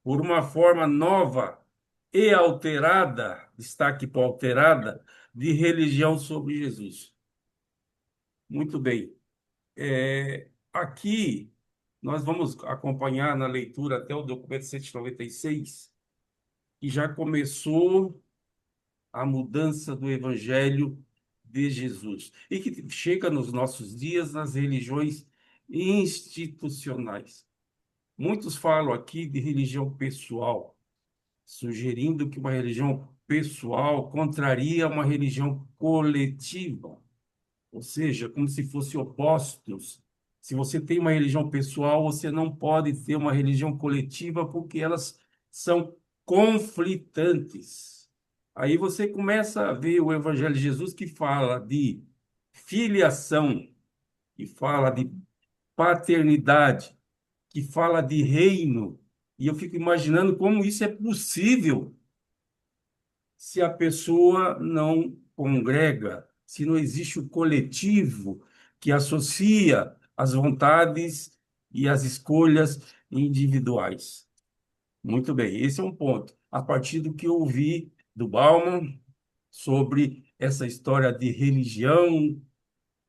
Speaker 8: por uma forma nova e alterada, destaque para alterada, de religião sobre Jesus. Muito bem. Aqui, nós vamos acompanhar na leitura até o documento 196, que já começou a mudança do Evangelho de Jesus, e que chega nos nossos dias nas religiões institucionais. Muitos falam aqui de religião pessoal, sugerindo que uma religião pessoal contraria uma religião coletiva, ou seja, como se fossem opostos. Se você tem uma religião pessoal, você não pode ter uma religião coletiva porque elas são conflitantes. Aí você começa a ver o Evangelho de Jesus que fala de filiação, que fala de paternidade, que fala de reino. E eu fico imaginando como isso é possível se a pessoa não congrega, se não existe o coletivo que associa as vontades e as escolhas individuais. Muito bem, esse é um ponto. A partir do que eu ouvi do Bauman sobre essa história de religião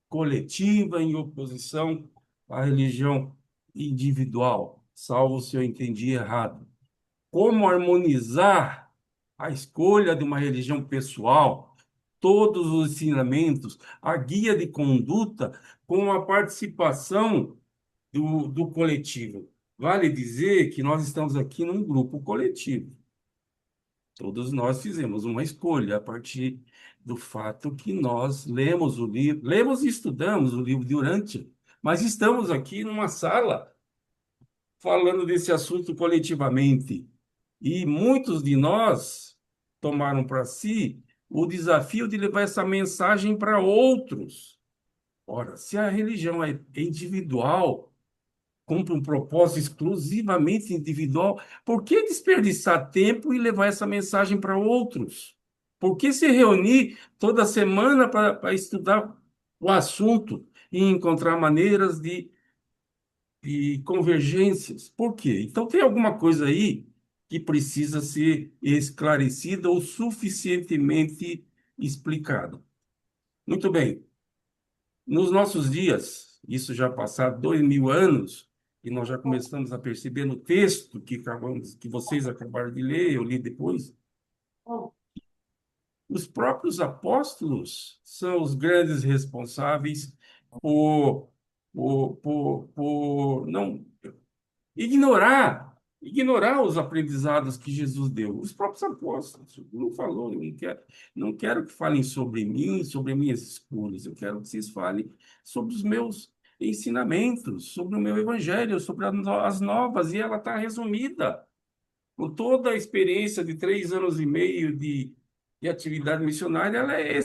Speaker 8: coletiva em oposição à religião individual, salvo se eu entendi errado. Como harmonizar a escolha de uma religião pessoal, todos os ensinamentos, a guia de conduta, com a participação do coletivo. Vale dizer que nós estamos aqui num grupo coletivo. Todos nós fizemos uma escolha a partir do fato que nós lemos o livro, lemos e estudamos o livro de Urântia, mas estamos aqui numa sala falando desse assunto coletivamente. E muitos de nós tomaram para si o desafio de levar essa mensagem para outros. Ora, se a religião é individual, cumpre um propósito exclusivamente individual, por que desperdiçar tempo e levar essa mensagem para outros? Por que se reunir toda semana para estudar o assunto e encontrar maneiras de convergências? Por quê? Então tem alguma coisa aí que precisa ser esclarecida ou suficientemente explicada. Muito bem. Nos nossos dias, isso já passaram 2000 anos, e nós já começamos a perceber no texto que vocês acabaram de ler, eu li depois, os próprios apóstolos são os grandes responsáveis por, por não ignorar os aprendizados que Jesus deu. Os próprios apóstolos não falou, não quero que falem sobre mim, sobre minhas escolhas. Eu quero que vocês falem sobre os meus ensinamentos, sobre o meu evangelho, sobre as novas, e ela está resumida. Com toda a experiência de 3 anos e meio de atividade missionária, ela é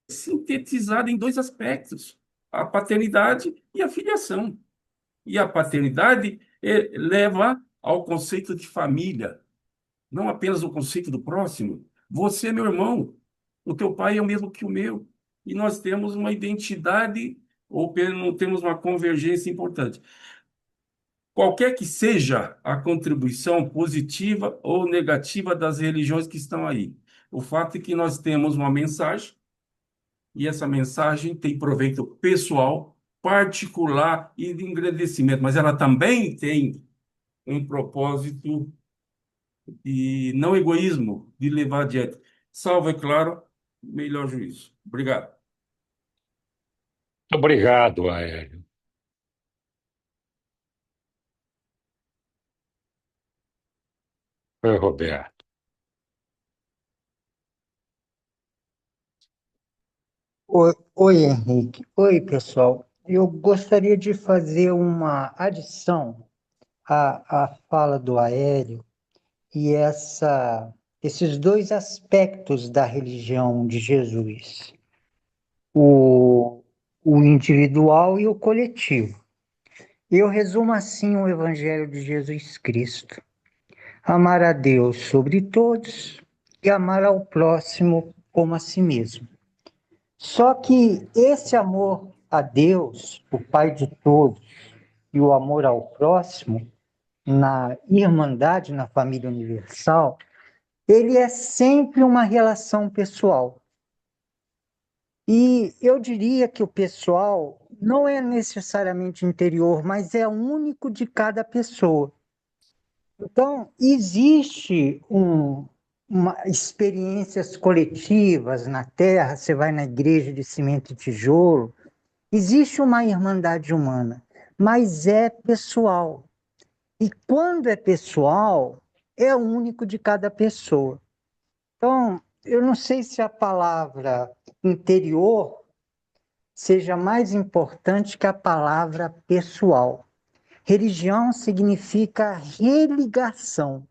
Speaker 8: sintetizada em dois aspectos: a paternidade e a filiação. E a paternidade leva ao conceito de família, não apenas o conceito do próximo. Você é meu irmão, o teu pai é o mesmo que o meu. E nós temos uma identidade, ou não temos uma convergência importante. Qualquer que seja a contribuição positiva ou negativa das religiões que estão aí, o fato é que nós temos uma mensagem, e essa mensagem tem proveito pessoal, particular e de engrandecimento, mas ela também tem um propósito de não egoísmo, de levar adiante. Salvo, é claro, melhor juízo. Obrigado.
Speaker 2: Obrigado, Aélio. Oi, Roberto.
Speaker 5: Oi, Henrique. Oi, pessoal. Eu gostaria de fazer uma adição à fala do Aéreo e esses dois aspectos da religião de Jesus, o, o individual e o coletivo. Eu resumo assim o Evangelho de Jesus Cristo: amar a Deus sobre todos e amar ao próximo como a si mesmo. Só que esse amor a Deus, o Pai de todos, e o amor ao próximo, na irmandade, na família universal, ele é sempre uma relação pessoal. E eu diria que o pessoal não é necessariamente interior, mas é único de cada pessoa. Então, existe experiências coletivas na Terra, você vai na igreja de cimento e tijolo, existe uma irmandade humana, mas é pessoal. E quando é pessoal, é único de cada pessoa. Então, eu não sei se a palavra interior seja mais importante que a palavra pessoal. Religião significa religação,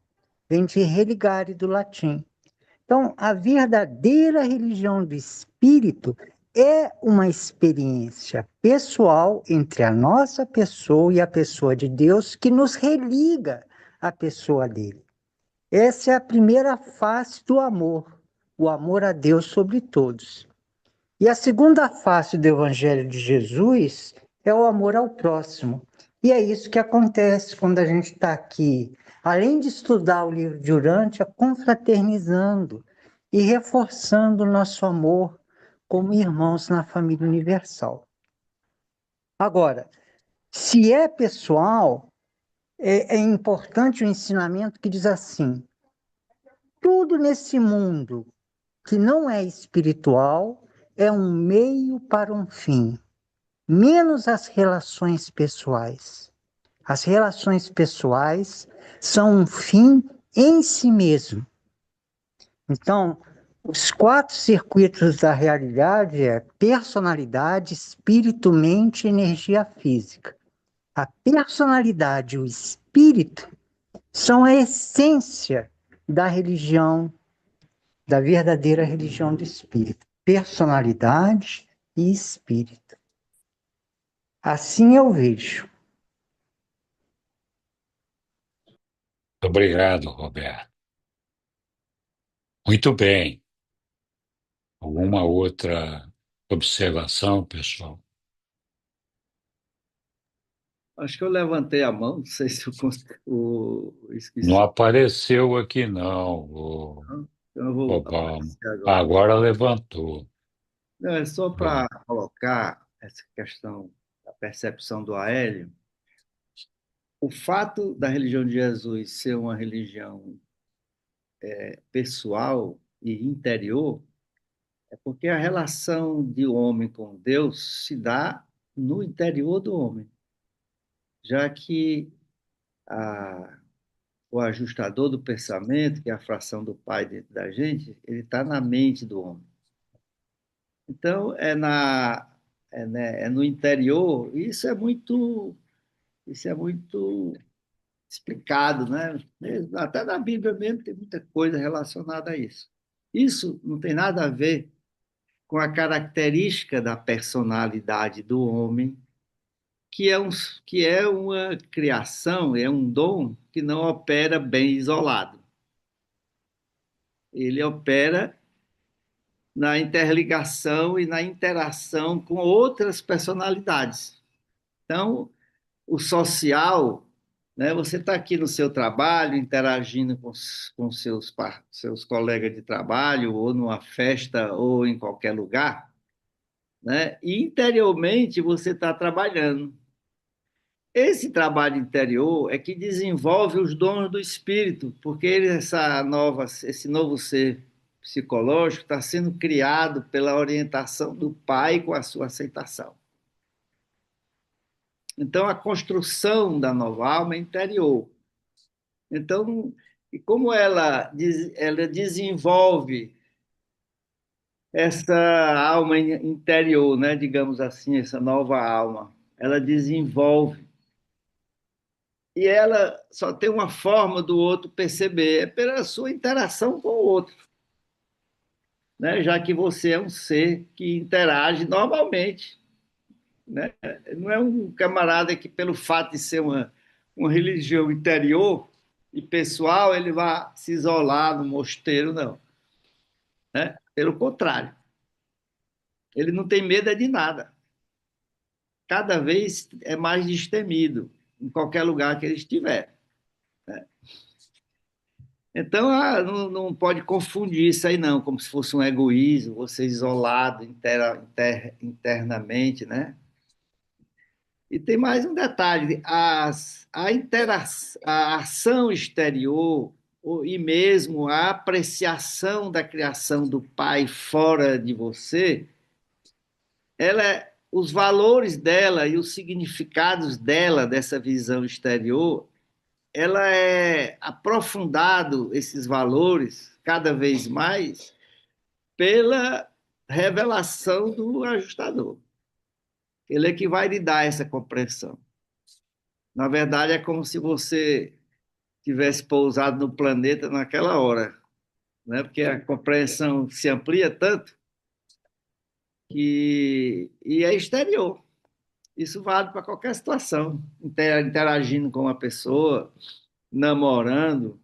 Speaker 5: vem de religare do latim. Então, a verdadeira religião do espírito é uma experiência pessoal entre a nossa pessoa e a pessoa de Deus que nos religa à pessoa dele. Essa é a primeira face do amor, o amor a Deus sobre todos. E a segunda face do Evangelho de Jesus é o amor ao próximo. E é isso que acontece quando a gente está aqui, além de estudar o livro de Urântia, confraternizando e reforçando o nosso amor como irmãos na família universal. Agora, se é pessoal, é importante o ensinamento que diz assim: tudo nesse mundo que não é espiritual é um meio para um fim, menos as relações pessoais. As relações pessoais são um fim em si mesmo. Então, os 4 circuitos da realidade é personalidade, espírito, mente e energia física. A personalidade e o espírito são a essência da religião, da verdadeira religião do espírito. Personalidade e espírito. Assim eu vejo.
Speaker 2: Obrigado, Roberto. Muito bem. Alguma outra observação, pessoal?
Speaker 6: Acho que eu levantei a mão, não sei se
Speaker 2: Não
Speaker 6: esqueci.
Speaker 2: apareceu aqui, não,
Speaker 6: Não? Então eu vou
Speaker 2: Obama.
Speaker 6: aparecer agora.
Speaker 2: Agora levantou.
Speaker 6: Não, é só para
Speaker 2: Pronto.
Speaker 6: colocar essa questão da percepção do Aélio. O fato da religião de Jesus ser uma religião pessoal e interior é porque a relação de homem com Deus se dá no interior do homem, já que a, o ajustador do pensamento, que é a fração do Pai dentro da gente, ele está na mente do homem. Então, é no interior, e isso é muito explicado, né? Até na Bíblia mesmo tem muita coisa relacionada a isso. Isso não tem nada a ver com a característica da personalidade do homem, que é, um, que é uma criação, é um dom que não opera bem isolado. Ele opera na interligação e na interação com outras personalidades. Então, o social, né? Você está aqui no seu trabalho, interagindo com seus colegas de trabalho, ou numa festa, ou em qualquer lugar, né? E interiormente você está trabalhando. Esse trabalho interior é que desenvolve os dons do espírito, porque esse novo ser psicológico está sendo criado pela orientação do pai com a sua aceitação. Então, a construção da nova alma é interior. Então, e como ela desenvolve essa alma interior, né, digamos assim, essa nova alma, ela desenvolve. E ela só tem uma forma do outro perceber, é pela sua interação com o outro, né? Já que você é um ser que interage normalmente, né? Não é um camarada que, pelo fato de ser uma religião interior e pessoal, ele vai se isolar no mosteiro, não, né? Pelo contrário, ele não tem medo de nada. Cada vez é mais destemido em qualquer lugar que ele estiver. Então, não pode confundir isso aí, não, como se fosse um egoísmo, você isolado internamente, né? E tem mais um detalhe: a ação exterior e mesmo a apreciação da criação do Pai fora de você, os valores dela e os significados dela, dessa visão exterior, ela é aprofundado esses valores cada vez mais pela revelação do ajustador. Ele é que vai lhe dar essa compreensão. Na verdade, é como se você tivesse pousado no planeta naquela hora, né? Porque a compreensão se amplia tanto e é exterior. Isso vale para qualquer situação, interagindo com uma pessoa, namorando,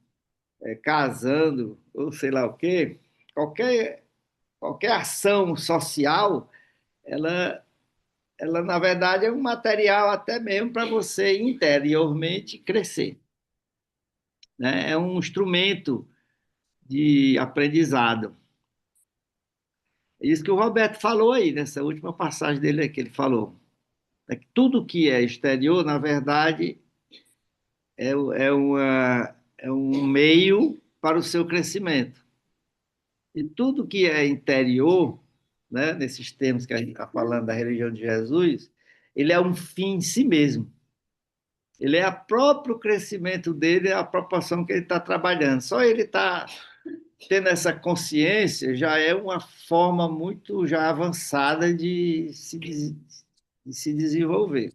Speaker 6: casando, ou sei lá o quê, qualquer ação social, ela, ela na verdade é um material até mesmo para você interiormente crescer, né? É um instrumento de aprendizado. É isso que o Roberto falou aí, nessa última passagem dele que ele falou. É que tudo que é exterior, na verdade, é um meio para o seu crescimento. E tudo que é interior, né, nesses termos que a gente está falando da religião de Jesus, ele é um fim em si mesmo. Ele é o próprio crescimento dele, a proporção que ele está trabalhando. Só ele está tendo essa consciência já é uma forma muito já avançada de se desenvolver.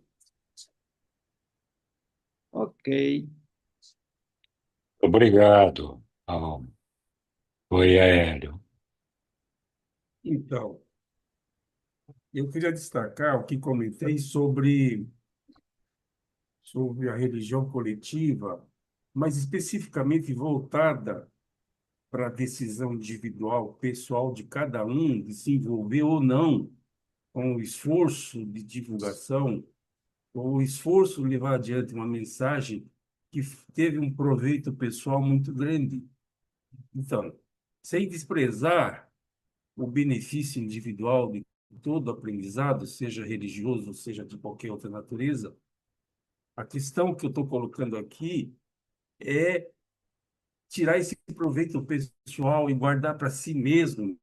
Speaker 6: Ok.
Speaker 2: Obrigado, Alma. Oi, Hélio.
Speaker 8: Então, Eu queria destacar o que comentei sobre a religião coletiva, mas especificamente voltada para a decisão individual, pessoal de cada um, de se envolver ou não com o esforço de divulgação, ou o esforço de levar adiante uma mensagem que teve um proveito pessoal muito grande. Então, sem desprezar o benefício individual de todo aprendizado, seja religioso, seja de qualquer outra natureza, a questão que eu estou colocando aqui é tirar esse proveito pessoal e guardar para si mesmo,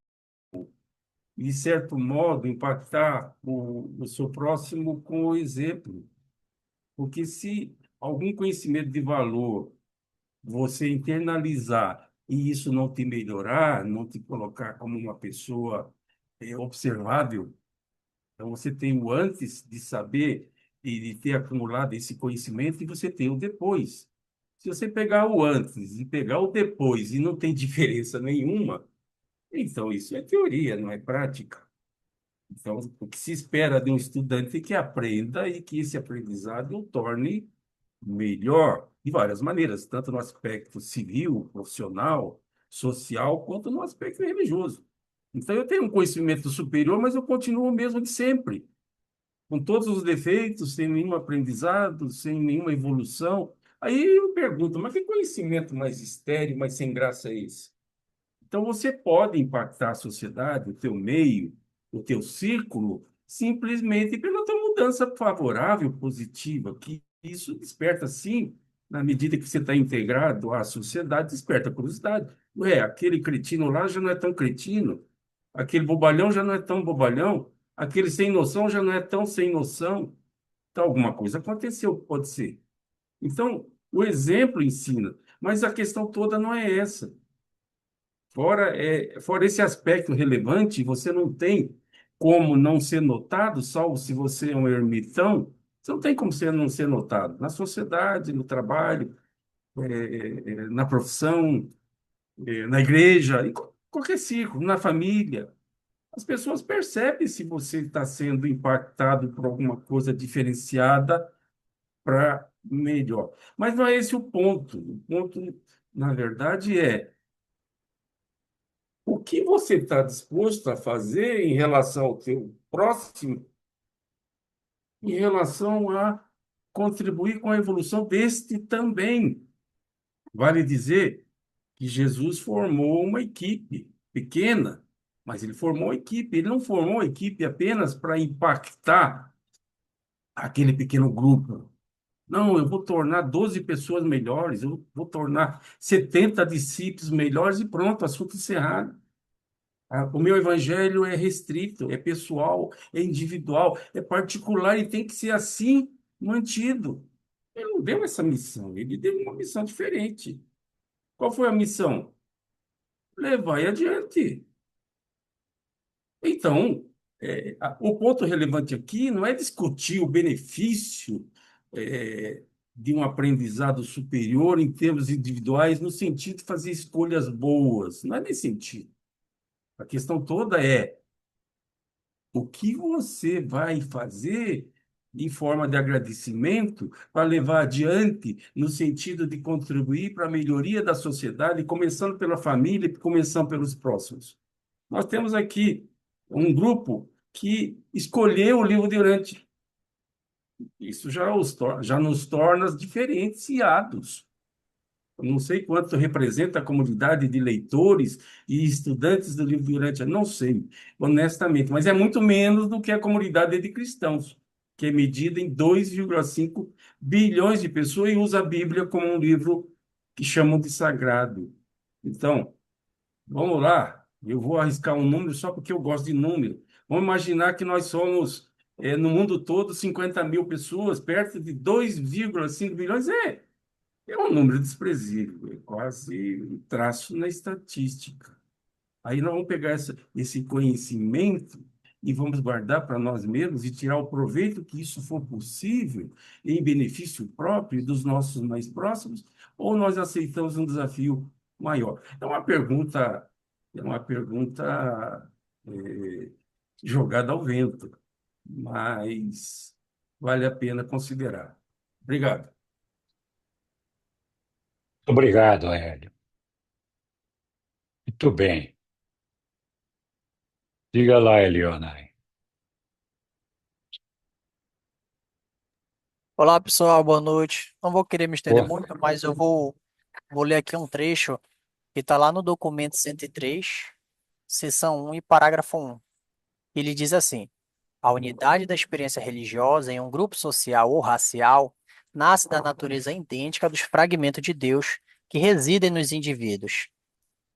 Speaker 8: e, de certo modo, impactar o seu próximo com o exemplo. Porque se algum conhecimento de valor você internalizar e isso não te melhorar, não te colocar como uma pessoa observável, então você tem o antes de saber e de ter acumulado esse conhecimento e você tem o depois. Se você pegar o antes e pegar o depois e não tem diferença nenhuma, então isso é teoria, não é prática. Então, o que se espera de um estudante é que aprenda e que esse aprendizado o torne melhor de várias maneiras, tanto no aspecto civil, profissional, social, quanto no aspecto religioso. Então, eu tenho um conhecimento superior, mas eu continuo o mesmo de sempre, com todos os defeitos, sem nenhum aprendizado, sem nenhuma evolução. Aí eu pergunto, mas que conhecimento mais estéril, mais sem graça é esse? Então, você pode impactar a sociedade, o teu meio, o teu círculo, simplesmente pela tua mudança favorável, positiva, que isso desperta, sim, na medida que você está integrado à sociedade, desperta curiosidade. Ué, aquele cretino lá já não é tão cretino, aquele bobalhão já não é tão bobalhão, aquele sem noção já não é tão sem noção. Então, alguma coisa aconteceu, pode ser. Então, o exemplo ensina, mas a questão toda não é essa. Fora esse aspecto relevante, você não tem como não ser notado, salvo se você é um ermitão, você não tem como você não ser notado na sociedade, no trabalho, na profissão, na igreja, em qualquer círculo, na família. As pessoas percebem se você está sendo impactado por alguma coisa diferenciada para melhor. Mas não é esse o ponto. O ponto, na verdade, é o que você está disposto a fazer em relação ao teu próximo, em relação a contribuir com a evolução deste também. Vale dizer que Jesus formou uma equipe pequena, mas ele formou uma equipe. Ele não formou a equipe apenas para impactar aquele pequeno grupo. Não, eu vou tornar 12 pessoas melhores, eu vou tornar 70 discípulos melhores e pronto, assunto encerrado. O meu evangelho é restrito, é pessoal, é individual, é particular e tem que ser assim mantido. Ele não deu essa missão, ele deu uma missão diferente. Qual foi a missão? Levar adiante. Então, o ponto relevante aqui não é discutir o benefício é, de um aprendizado superior em termos individuais, no sentido de fazer escolhas boas. Não é nesse sentido. A questão toda é o que você vai fazer em forma de agradecimento para levar adiante no sentido de contribuir para a melhoria da sociedade, começando pela família, começando pelos próximos. Nós temos aqui um grupo que escolheu o livro de Urante. Isso já nos torna diferenciados. Eu não sei quanto representa a comunidade de leitores e estudantes do livro de Urântia, não sei, honestamente, mas é muito menos do que a comunidade de cristãos, que é medida em 2,5 bilhões de pessoas e usa a Bíblia como um livro que chamam de sagrado. Então, vamos lá, eu vou arriscar um número só porque eu gosto de número. Vamos imaginar que nós somos, no mundo todo, 50 mil pessoas, perto de 2,5 bilhões. É um número desprezível, é quase um traço na estatística. Aí nós vamos pegar esse conhecimento e vamos guardar para nós mesmos e tirar o proveito que isso for possível em benefício próprio e dos nossos mais próximos, ou nós aceitamos um desafio maior? É uma pergunta, é, jogada ao vento, mas vale a pena considerar. Obrigado.
Speaker 2: Obrigado, Hélio. Muito bem. Diga lá, Eliona.
Speaker 9: Olá, pessoal, boa noite. Não vou querer me estender
Speaker 2: Boa.
Speaker 9: muito, mas vou ler aqui um trecho que está lá no documento 103, seção 1 e parágrafo 1. Ele diz assim: a unidade da experiência religiosa em um grupo social ou racial nasce da natureza idêntica dos fragmentos de Deus que residem nos indivíduos.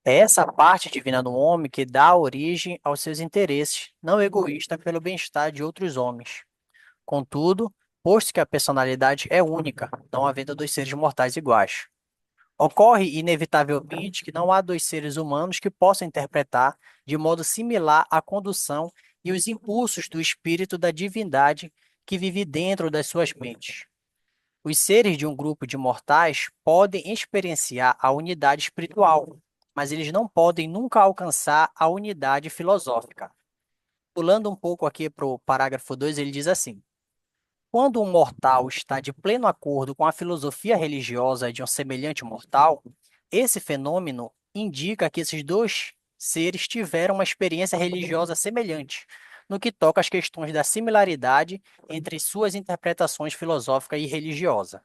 Speaker 9: É essa parte divina do homem que dá origem aos seus interesses, não egoísta pelo bem-estar de outros homens. Contudo, posto que a personalidade é única, não havendo dois seres mortais iguais, ocorre inevitavelmente que não há dois seres humanos que possam interpretar de modo similar a condução e os impulsos do espírito da divindade que vive dentro das suas mentes. Os seres de um grupo de mortais podem experienciar a unidade espiritual, mas eles não podem nunca alcançar a unidade filosófica. Pulando um pouco aqui para o parágrafo 2, ele diz assim: quando um mortal está de pleno acordo com a filosofia religiosa de um semelhante mortal, esse fenômeno indica que esses dois seres tiveram uma experiência religiosa semelhante, no que toca às questões da similaridade entre suas interpretações filosófica e religiosa.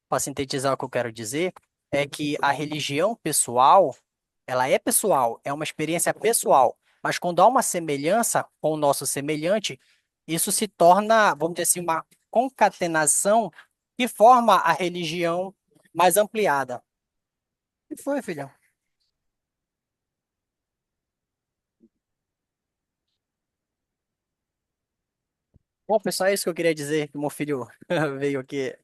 Speaker 9: Para sintetizar o que eu quero dizer, é que a religião pessoal, ela é pessoal, é uma experiência pessoal, mas quando há uma semelhança com o nosso semelhante, isso se torna, vamos dizer assim, uma concatenação que forma a religião mais ampliada. O que foi, filhão? Bom, pessoal, é isso que eu queria dizer, que meu filho veio aqui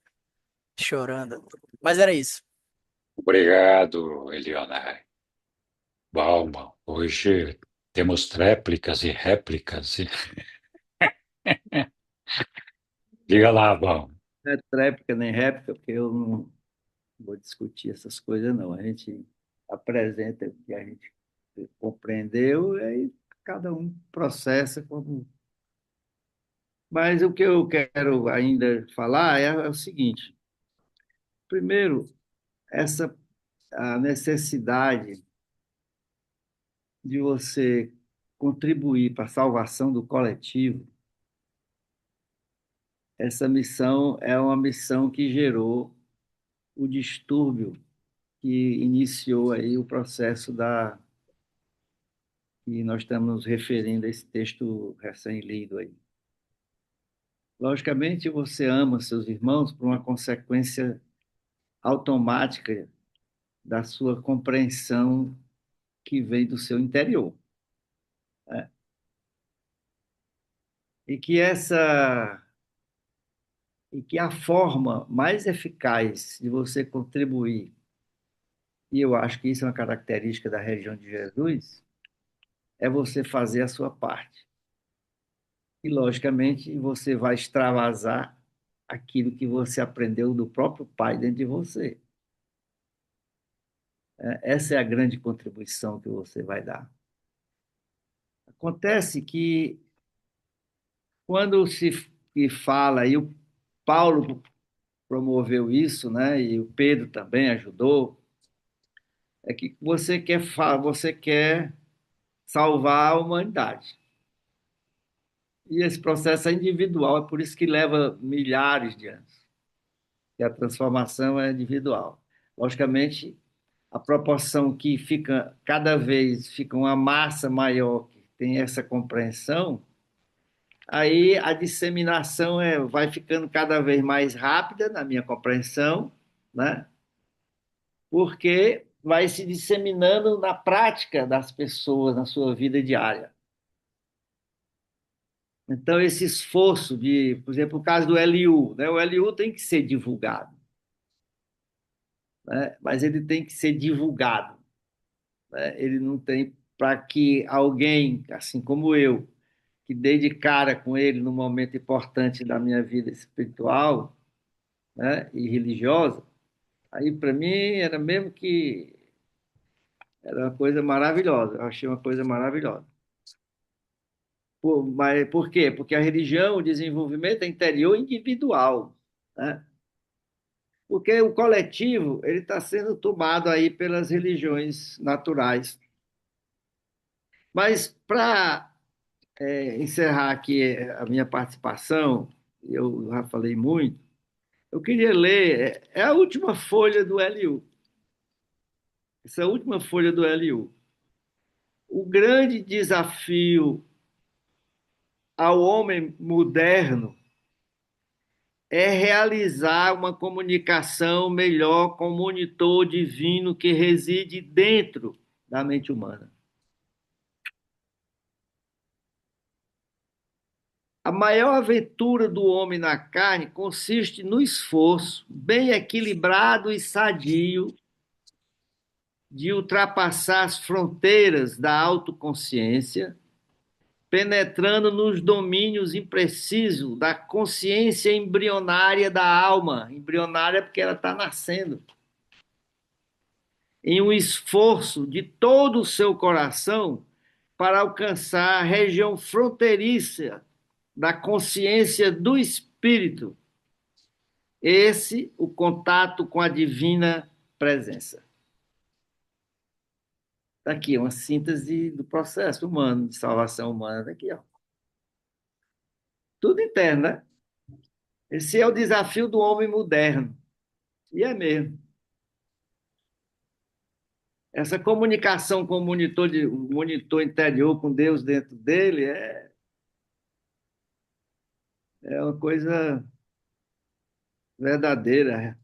Speaker 9: chorando. Mas era isso.
Speaker 2: Obrigado, Eliona. Bom, bom. Hoje temos réplicas e réplicas. Diga lá, bom.
Speaker 6: Não é tréplica nem réplica, porque eu não vou discutir essas coisas, não. A gente apresenta o que a gente compreendeu, e aí cada um processa como. Mas o que eu quero ainda falar é o seguinte: primeiro, essa a necessidade de você contribuir para a salvação do coletivo. Essa missão é uma missão que gerou o distúrbio que iniciou aí o processo da que nós estamos nos referindo a esse texto recém-lido aí. Logicamente, você ama seus irmãos por uma consequência automática da sua compreensão que vem do seu interior, né? E que essa e que a forma mais eficaz de você contribuir, e eu acho que isso é uma característica da religião de Jesus, é você fazer a sua parte. E, logicamente, você vai extravasar aquilo que você aprendeu do próprio Pai dentro de você. Essa é a grande contribuição que você vai dar. Acontece que, quando se fala, e o Paulo promoveu isso, né, e o Pedro também ajudou, é que você quer salvar a humanidade. E esse processo é individual, é por isso que leva milhares de anos. E a transformação é individual. Logicamente, a proporção que fica cada vez fica uma massa maior que tem essa compreensão, aí a disseminação vai ficando cada vez mais rápida, na minha compreensão, né? Porque vai se disseminando na prática das pessoas, na sua vida diária. Então, esse esforço de, por exemplo, o caso do LU, né? O LU tem que ser divulgado, né? Mas ele tem que ser divulgado, né? Ele não tem para que alguém, assim como eu, que dei de cara com ele num momento importante da minha vida espiritual, né, e religiosa, aí para mim era mesmo que era uma coisa maravilhosa, eu achei uma coisa maravilhosa. Mas por quê? Porque a religião, o desenvolvimento é interior individual, né? Porque o coletivo ele está sendo tomado aí pelas religiões naturais. Mas para encerrar aqui a minha participação, eu já falei muito, eu queria ler, é a última folha do LU, essa é a última folha do LU. O grande desafio ao homem moderno é realizar uma comunicação melhor com o monitor divino que reside dentro da mente humana. A maior aventura do homem na carne consiste no esforço bem equilibrado e sadio de ultrapassar as fronteiras da autoconsciência, penetrando nos domínios imprecisos da consciência embrionária da alma, embrionária porque ela está nascendo, em um esforço de todo o seu coração para alcançar a região fronteiriça da consciência do espírito, esse o contato com a divina presença. Está aqui uma síntese do processo humano, de salvação humana, está aqui, ó. Tudo interno, né? Esse é o desafio do homem moderno. E é mesmo. Essa comunicação com o monitor interior, com Deus dentro dele, é uma coisa verdadeira.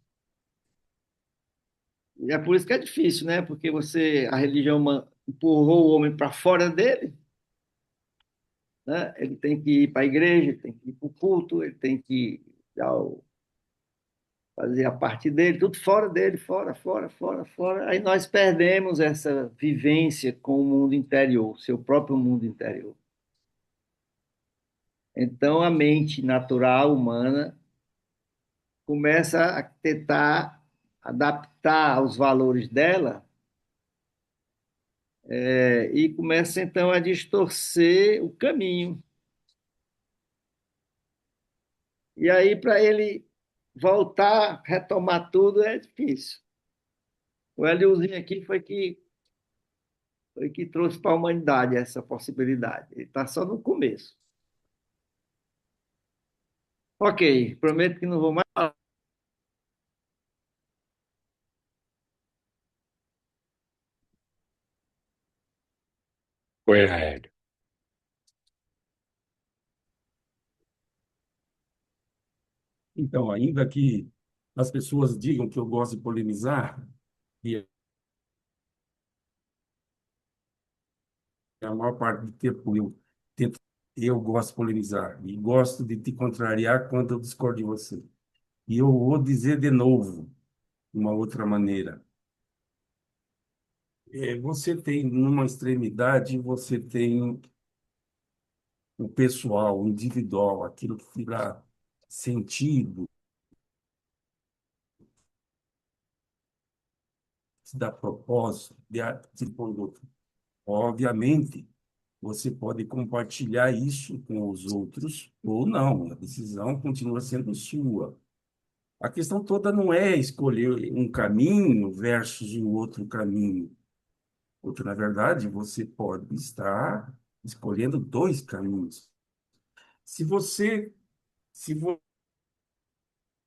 Speaker 6: E é por isso que é difícil, né? Porque a religião empurrou o homem para fora dele, né? Ele tem que ir para a igreja, ele tem que ir para o culto, ele tem que fazer a parte dele, tudo fora dele, fora, fora, fora, fora. Aí nós perdemos essa vivência com o mundo interior, seu próprio mundo interior. Então a mente natural humana começa a tentar adaptar aos valores dela, e começa então a distorcer o caminho. E aí, para ele voltar, retomar tudo, é difícil. O Eliuzinho aqui foi que trouxe para a humanidade essa possibilidade. Ele está só no começo. Ok, prometo que não vou mais falar.
Speaker 2: Foi aéreo.
Speaker 8: Então, ainda que as pessoas digam que eu gosto de polemizar, e a maior parte do tempo tento, eu gosto de polemizar e gosto de te contrariar quando eu discordo de você. E eu vou dizer de novo, de uma outra maneira. Você tem, numa extremidade, você tem o pessoal, o individual, aquilo que dá sentido, que dá propósito, de conduta. Obviamente, você pode compartilhar isso com os outros ou não, a decisão continua sendo sua. A questão toda não é escolher um caminho versus o outro caminho. Porque, na verdade, você pode estar escolhendo dois caminhos. Se você, se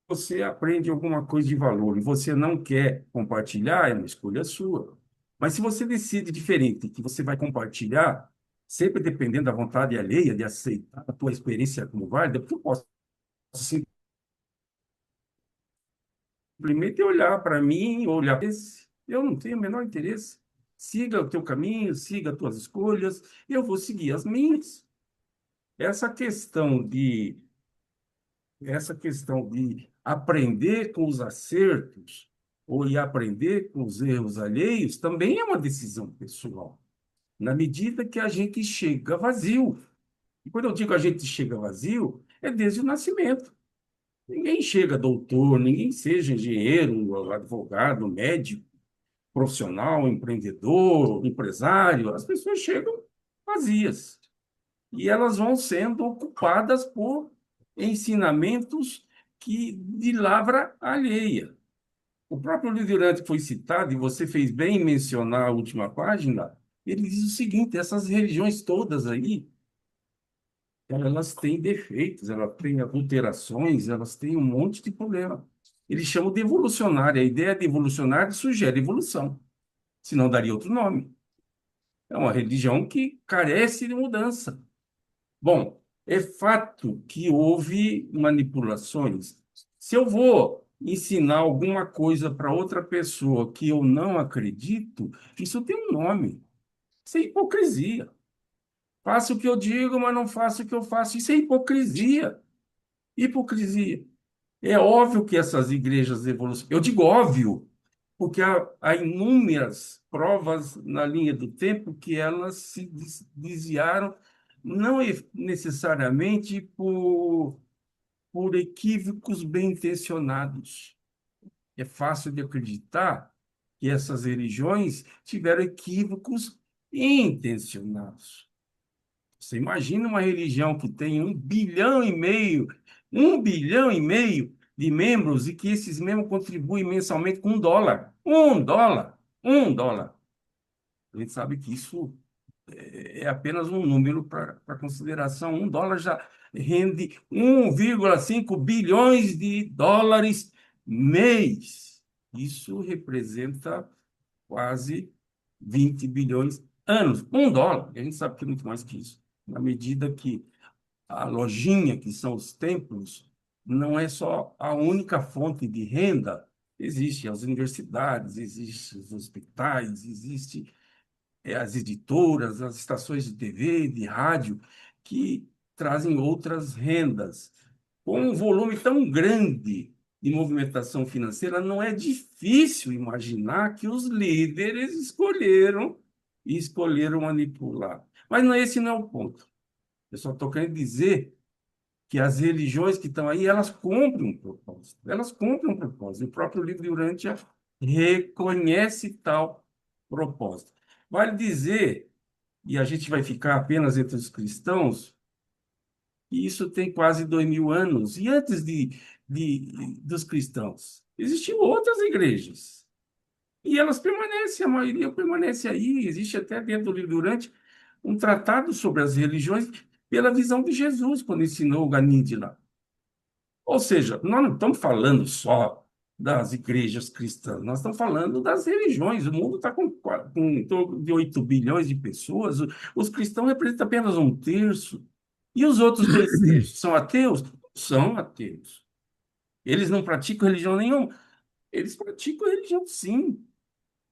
Speaker 8: você aprende alguma coisa de valor e você não quer compartilhar, é uma escolha sua. Mas se você decide diferente, que você vai compartilhar, sempre dependendo da vontade alheia de aceitar a tua experiência como válida, porque eu posso simplesmente olhar para mim, olhar para esse, eu não tenho o menor interesse. Siga o teu caminho, siga as tuas escolhas, eu vou seguir as minhas. Essa questão de essa questão de aprender com os acertos ou e aprender com os erros alheios também é uma decisão pessoal, na medida que a gente chega vazio. E quando eu digo a gente chega vazio, é desde o nascimento. Ninguém chega doutor, ninguém seja engenheiro, advogado, médico, profissional, empreendedor, empresário. As pessoas chegam vazias. e elas vão sendo ocupadas por ensinamentos de lavra alheia. O próprio livro Durante que foi citado, e você fez bem em mencionar a última página, ele diz o seguinte: essas religiões todas aí, elas têm defeitos, elas têm adulterações, elas têm um monte de problema. Eles chamam de evolucionária. A ideia de evolucionário sugere evolução, senão daria outro nome. É uma religião que carece de mudança. Bom, é fato que houve manipulações. Se eu vou ensinar alguma coisa para outra pessoa que eu não acredito, isso tem um nome. Isso é hipocrisia. Faço o que eu digo, mas não faço o que eu faço. Isso é hipocrisia. Hipocrisia. É óbvio que essas igrejas evolucionam. Eu digo óbvio, porque há inúmeras provas na linha do tempo que elas se desviaram, não necessariamente por equívocos bem intencionados. É fácil de acreditar que essas religiões tiveram equívocos intencionados. Você imagina uma religião que tem 1,5 bilhão de membros e que esses membros contribuem mensalmente com $1. $1. $1. A gente sabe que isso é apenas um número para consideração. $1 já rende 1,5 bilhões de dólares mês. Isso representa quase 20 bilhões anos. $1. A gente sabe que é muito mais que isso. Na medida que a lojinha, que são os templos, não é só a única fonte de renda. Existem as universidades, existem os hospitais, existem as editoras, as estações de TV, de rádio, que trazem outras rendas. Com um volume tão grande de movimentação financeira, não é difícil imaginar que os líderes escolheram manipular. Mas esse não é o ponto. Eu só estou querendo dizer que as religiões que estão aí, elas cumprem um propósito. Elas cumprem um propósito. O próprio livro de Urântia reconhece tal propósito. Vale dizer, e a gente vai ficar apenas entre os cristãos, que isso tem quase 2.000 anos. E antes dos cristãos, existiam outras igrejas. E elas permanecem, a maioria permanece aí. Existe até dentro do livro Durante um tratado sobre as religiões pela visão de Jesus, quando ensinou o Ganide lá. Ou seja, nós não estamos falando só das igrejas cristãs, nós estamos falando das religiões. O mundo está com em torno de 8 bilhões de pessoas, os cristãos representam apenas um terço. E os outros 2 terços são ateus? São ateus. Eles não praticam religião nenhuma? Eles praticam religião, sim.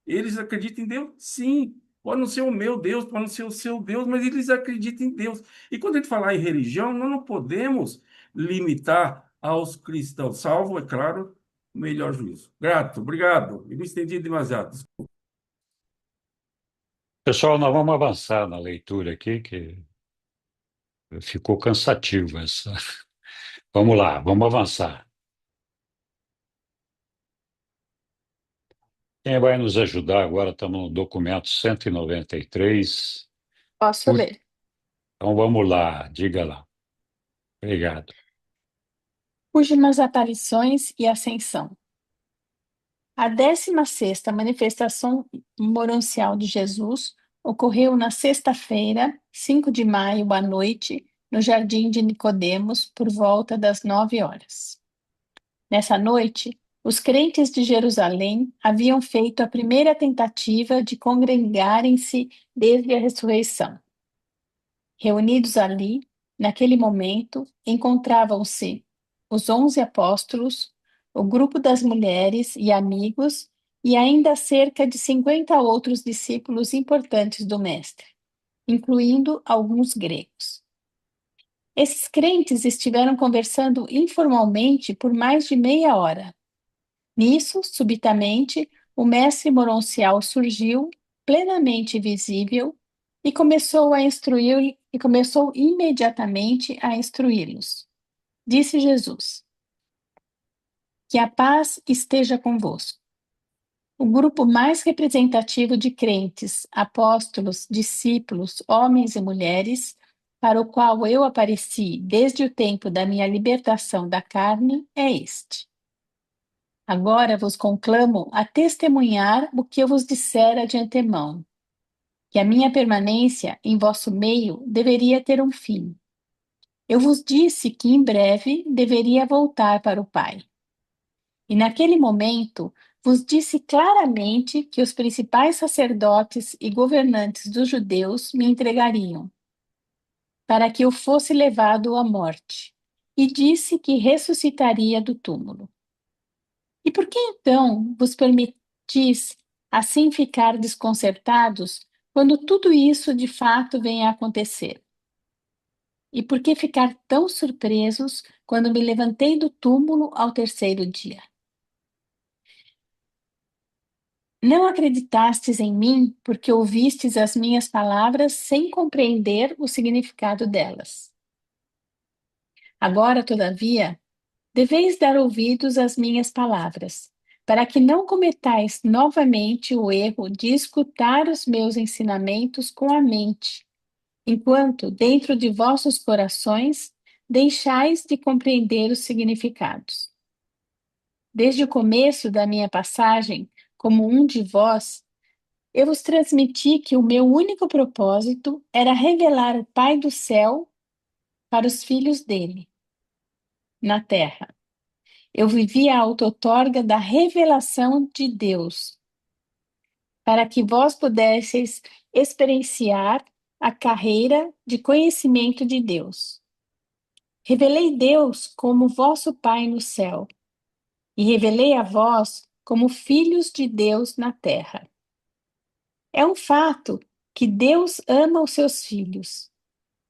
Speaker 8: Eles acreditam em Deus? Sim. Pode não ser o meu Deus, pode não ser o seu Deus, mas eles acreditam em Deus. E quando a gente falar em religião, nós não podemos limitar aos cristãos, salvo, é claro, o melhor juízo. Grato, obrigado. Eu me estendi demasiado.
Speaker 2: Pessoal, nós vamos avançar na leitura aqui, que ficou cansativo essa. Vamos lá, vamos avançar. Quem vai nos ajudar agora? Estamos no documento 193.
Speaker 1: Posso ler.
Speaker 2: Então vamos lá, diga lá. Obrigado.
Speaker 1: Últimas aparições e ascensão. A 16ª manifestação moroncial de Jesus ocorreu na sexta-feira, 5 de maio, à noite, no jardim de Nicodemos, por volta das 9 horas. Nessa noite, os crentes de Jerusalém haviam feito a primeira tentativa de congregarem-se desde a ressurreição. Reunidos ali, naquele momento, encontravam-se os 11 apóstolos, o grupo das mulheres e amigos e ainda cerca de 50 outros discípulos importantes do Mestre, incluindo alguns gregos. Esses crentes estiveram conversando informalmente por mais de meia hora. Nisso, subitamente, o mestre moroncial surgiu, plenamente visível, e começou imediatamente a instruí-los. Disse Jesus: que a paz esteja convosco. O grupo mais representativo de crentes, apóstolos, discípulos, homens e mulheres, para o qual eu apareci desde o tempo da minha libertação da carne é este. Agora vos conclamo a testemunhar o que eu vos dissera de antemão, que a minha permanência em vosso meio deveria ter um fim. Eu vos disse que em breve deveria voltar para o Pai. E naquele momento vos disse claramente que os principais sacerdotes e governantes dos judeus me entregariam, para que eu fosse levado à morte, e disse que ressuscitaria do túmulo. E por que então vos permitis assim ficar desconcertados quando tudo isso de fato vem a acontecer? E por que ficar tão surpresos quando me levantei do túmulo ao terceiro dia? Não acreditastes em mim porque ouvistes as minhas palavras sem compreender o significado delas. Agora, todavia, deveis dar ouvidos às minhas palavras, para que não cometais novamente o erro de escutar os meus ensinamentos com a mente, enquanto dentro de vossos corações deixais de compreender os significados. Desde o começo da minha passagem, como um de vós, eu vos transmiti que o meu único propósito era revelar o Pai do céu para os filhos dele, na terra. Eu vivi a autotorga da revelação de Deus, para que vós pudesseis experienciar a carreira de conhecimento de Deus. Revelei Deus como vosso Pai no céu, e revelei a vós como filhos de Deus na terra. É um fato que Deus ama os seus filhos.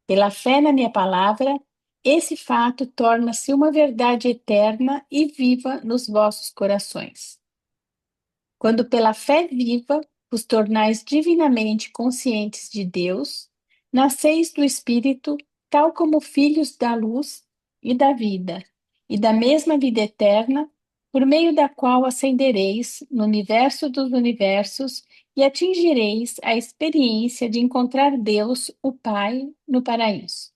Speaker 1: Pela fé na minha palavra, esse fato torna-se uma verdade eterna e viva nos vossos corações. Quando pela fé viva vos tornais divinamente conscientes de Deus, nasceis do Espírito, tal como filhos da luz e da vida, e da mesma vida eterna, por meio da qual ascendereis no universo dos universos e atingireis a experiência de encontrar Deus, o Pai, no paraíso.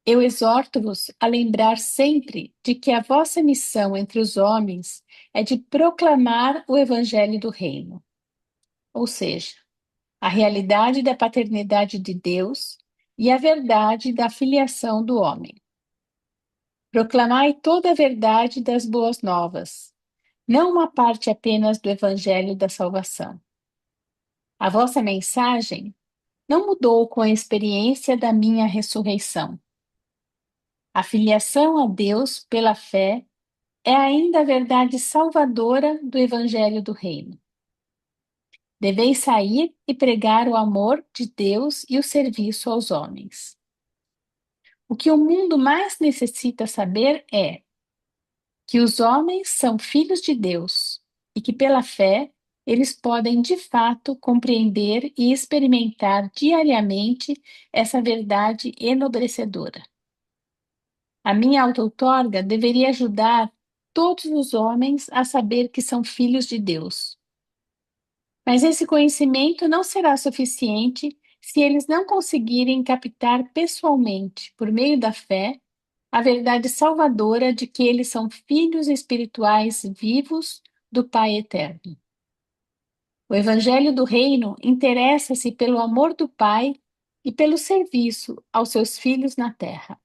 Speaker 1: Eu exorto-vos a lembrar sempre de que a vossa missão entre os homens é de proclamar o Evangelho do Reino, ou seja, a realidade da paternidade de Deus e a verdade da filiação do homem. Proclamai toda a verdade das boas novas, não uma parte apenas do Evangelho da salvação. A vossa mensagem não mudou com a experiência da minha ressurreição. A filiação a Deus pela fé é ainda a verdade salvadora do Evangelho do Reino. Deveis sair e pregar o amor de Deus e o serviço aos homens. O que o mundo mais necessita saber é que os homens são filhos de Deus e que, pela fé, eles podem de fato compreender e experimentar diariamente essa verdade enobrecedora. A minha auto-outorga deveria ajudar todos os homens a saber que são filhos de Deus. Mas esse conhecimento não será suficiente se eles não conseguirem captar pessoalmente, por meio da fé, a verdade salvadora de que eles são filhos espirituais vivos do Pai eterno. O Evangelho do Reino interessa-se pelo amor do Pai e pelo serviço aos seus filhos na terra.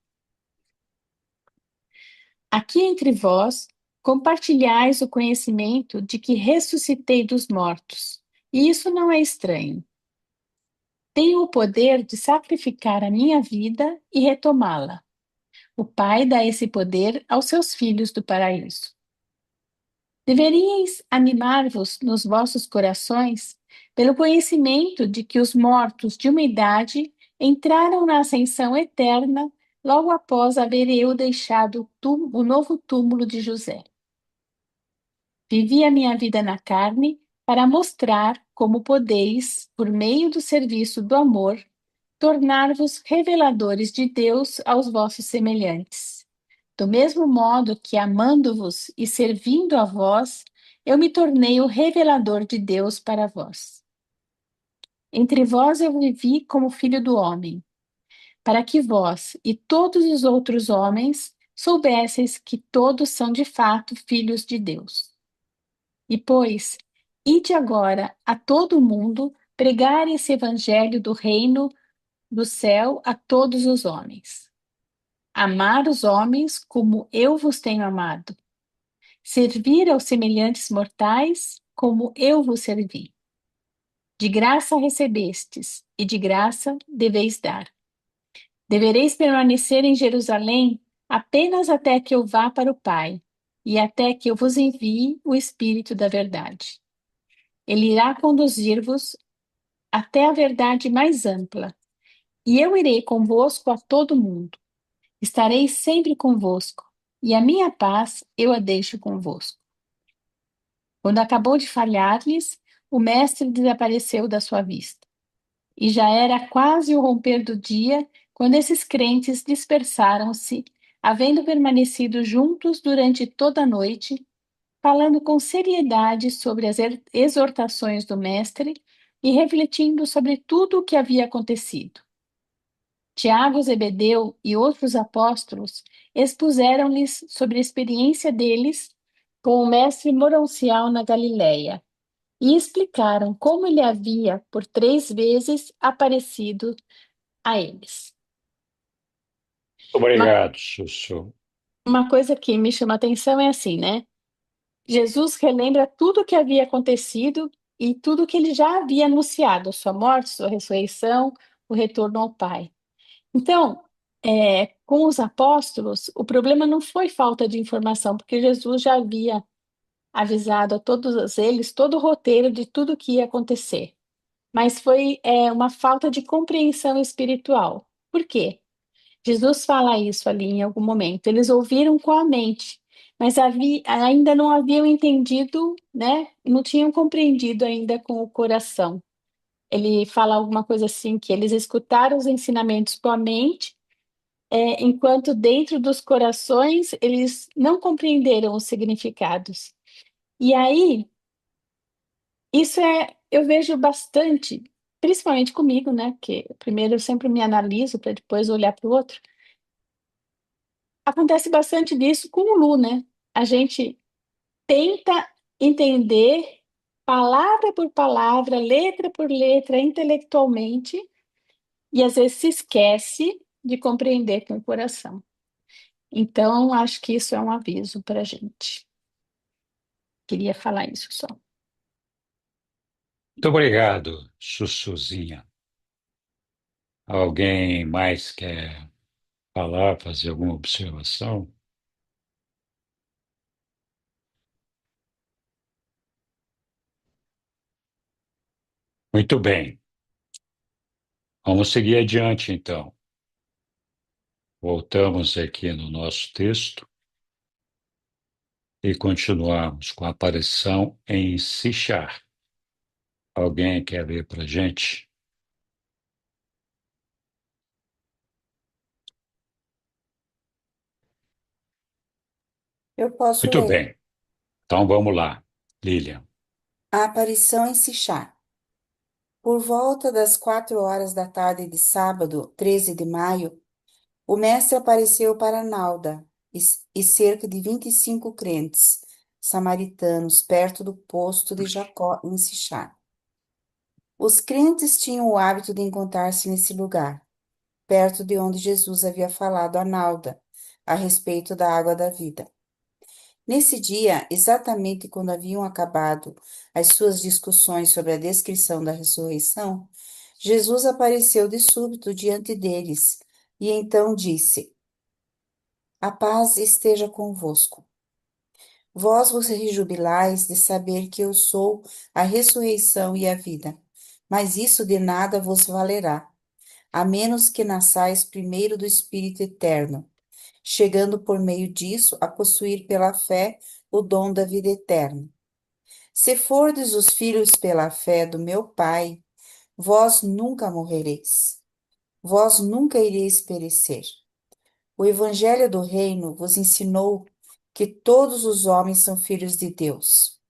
Speaker 1: Aqui entre vós, compartilhais o conhecimento de que ressuscitei dos mortos, e isso não é estranho. Tenho o poder de sacrificar a minha vida e retomá-la. O Pai dá esse poder aos seus filhos do paraíso. Deveríeis animar-vos nos vossos corações pelo conhecimento de que os mortos de uma idade entraram na ascensão eterna logo após haver eu deixado o novo túmulo de José. Vivi a minha vida na carne para mostrar como podeis, por meio do serviço do amor, tornar-vos reveladores de Deus aos vossos semelhantes. Do mesmo modo que, amando-vos e servindo a vós, eu me tornei o revelador de Deus para vós. Entre vós eu vivi como filho do homem, para que vós e todos os outros homens soubesseis que todos são de fato filhos de Deus. E pois, ide agora a todo o mundo pregar esse evangelho do reino do céu a todos os homens. Amar os homens como eu vos tenho amado. Servir aos semelhantes mortais como eu vos servi. De graça recebestes, e de graça deveis dar. Devereis permanecer em Jerusalém apenas até que eu vá para o Pai, e até que eu vos envie o Espírito da verdade. Ele irá conduzir-vos até a verdade mais ampla, e eu irei convosco a todo mundo. Estarei sempre convosco, e a minha paz eu a deixo convosco. Quando acabou de falhar-lhes, o mestre desapareceu da sua vista. E já era quase o romper do dia quando esses crentes dispersaram-se, havendo permanecido juntos durante toda a noite, falando com seriedade sobre as exortações do mestre e refletindo sobre tudo o que havia acontecido. Tiago, Zebedeu e outros apóstolos expuseram-lhes sobre a experiência deles com o mestre moroncial na Galiléia e explicaram como ele havia por 3 vezes aparecido a eles. Uma,
Speaker 2: Obrigado, Sussu.
Speaker 1: uma coisa que me chama a atenção é assim, né? Jesus relembra tudo o que havia acontecido e tudo que ele já havia anunciado, sua morte, sua ressurreição, o retorno ao Pai. Então, com os apóstolos, o problema não foi falta de informação, porque Jesus já havia avisado a todos eles todo o roteiro de tudo o que ia acontecer. Mas foi uma falta de compreensão espiritual. Por quê? Jesus fala isso ali em algum momento. Eles ouviram com a mente, mas ainda não haviam entendido, né? Não tinham compreendido ainda com o coração. Ele fala alguma coisa assim, que eles escutaram os ensinamentos com a mente, enquanto dentro dos corações eles não compreenderam os significados. E aí, eu vejo bastante, principalmente comigo, né? Porque primeiro eu sempre me analiso para depois olhar para o outro. Acontece bastante disso com o Lu, né? A gente tenta entender palavra por palavra, letra por letra, intelectualmente, e às vezes se esquece de compreender com o coração. Então, acho que isso é um aviso para a gente. Queria falar isso só.
Speaker 2: Muito obrigado, Sussuzinha. Alguém mais quer falar, fazer alguma observação? Muito bem. Vamos seguir adiante, então. Voltamos aqui no nosso texto e continuamos com a aparição em Sichar. Alguém quer ler para a gente?
Speaker 4: Eu posso
Speaker 2: Muito
Speaker 4: ler.
Speaker 2: bem. Então vamos lá, Lilian.
Speaker 4: A aparição em Sichá. Por volta das 4 horas da tarde de sábado, 13 de maio, o mestre apareceu para Nalda e cerca de 25 crentes samaritanos perto do posto de Jacó em Sichá. Os crentes tinham o hábito de encontrar-se nesse lugar, perto de onde Jesus havia falado a Nalda a respeito da água da vida. Nesse dia, exatamente quando haviam acabado as suas discussões sobre a descrição da ressurreição, Jesus apareceu de súbito diante deles e então disse: A paz esteja convosco. Vós vos rejubilais de saber que eu sou a ressurreição e a vida, mas isso de nada vos valerá, a menos que nasçais primeiro do Espírito eterno, chegando por meio disso a possuir pela fé o dom da vida eterna. Se fordes os filhos pela fé do meu Pai, vós nunca morrereis, vós nunca ireis perecer. O Evangelho do Reino vos ensinou que todos os homens são filhos de Deus.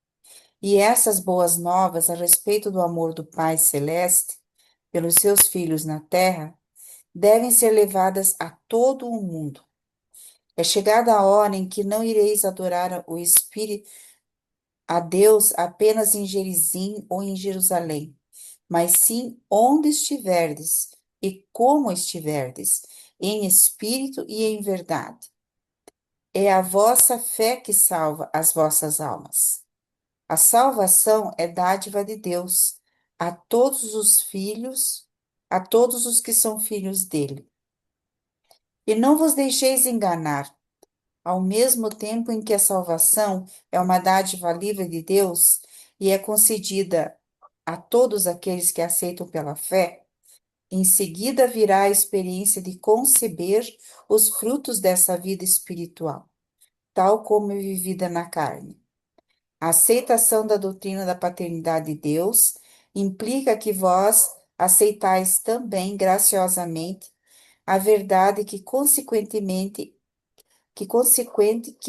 Speaker 4: E essas boas novas a respeito do amor do Pai Celeste pelos seus filhos na terra devem ser levadas a todo o mundo. É chegada a hora em que não ireis adorar o Espírito a Deus apenas em Gerizim ou em Jerusalém, mas sim onde estiverdes e como estiverdes, em espírito e em verdade. É a vossa fé que salva as vossas almas. A salvação é dádiva de Deus a todos os filhos, a todos os que são filhos dele. E não vos deixeis enganar. Ao mesmo tempo em que a salvação é uma dádiva livre de Deus e é concedida a todos aqueles que aceitam pela fé, em seguida virá a experiência de conceber os frutos dessa vida espiritual, tal como é vivida na carne. A aceitação da doutrina da paternidade de Deus implica que vós aceitais também graciosamente a verdade que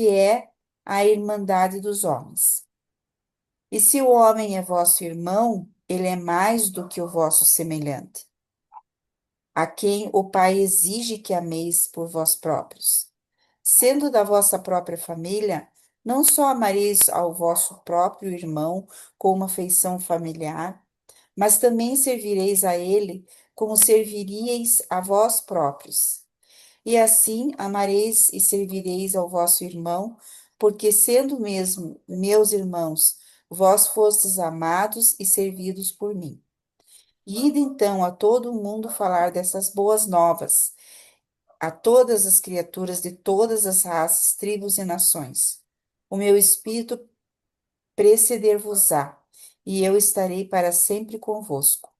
Speaker 4: é a irmandade dos homens. E se o homem é vosso irmão, ele é mais do que o vosso semelhante, a quem o Pai exige que ameis por vós próprios. Sendo da vossa própria família, não só amareis ao vosso próprio irmão com uma afeição familiar, mas também servireis a ele como serviríeis a vós próprios. E assim amareis e servireis ao vosso irmão, porque sendo mesmo meus irmãos, vós fostes amados e servidos por mim. Ide então a todo o mundo falar dessas boas novas, a todas as criaturas de todas as raças, tribos e nações. O meu espírito preceder-vos-á, e eu estarei para sempre convosco.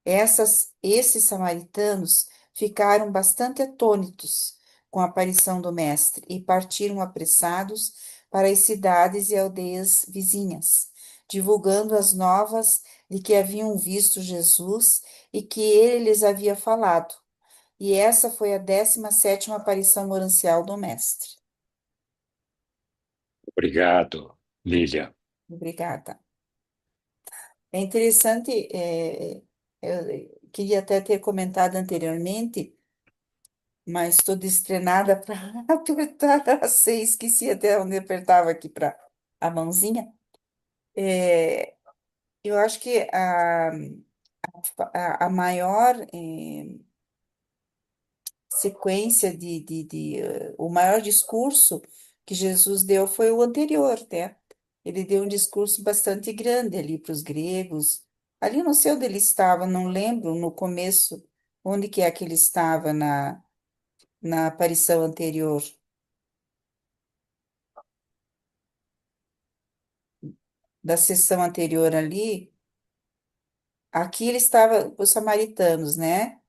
Speaker 4: Esses samaritanos ficaram bastante atônitos com a aparição do Mestre e partiram apressados para as cidades e aldeias vizinhas, divulgando as novas de que haviam visto Jesus e que ele lhes havia falado. E essa foi a 17ª aparição morancial do Mestre.
Speaker 2: Obrigado, Lília.
Speaker 4: Obrigada. É interessante, eu queria até ter comentado anteriormente, mas estou destrenada para apertar a 6, esqueci até onde apertava aqui para a mãozinha. É, eu acho que a maior sequência o maior discurso que Jesus deu foi o anterior, né? Ele deu um discurso bastante grande ali para os gregos. Ali não sei onde ele estava, não lembro no começo onde que é que ele estava na aparição anterior. Da sessão anterior ali, aqui ele estava com os samaritanos, né?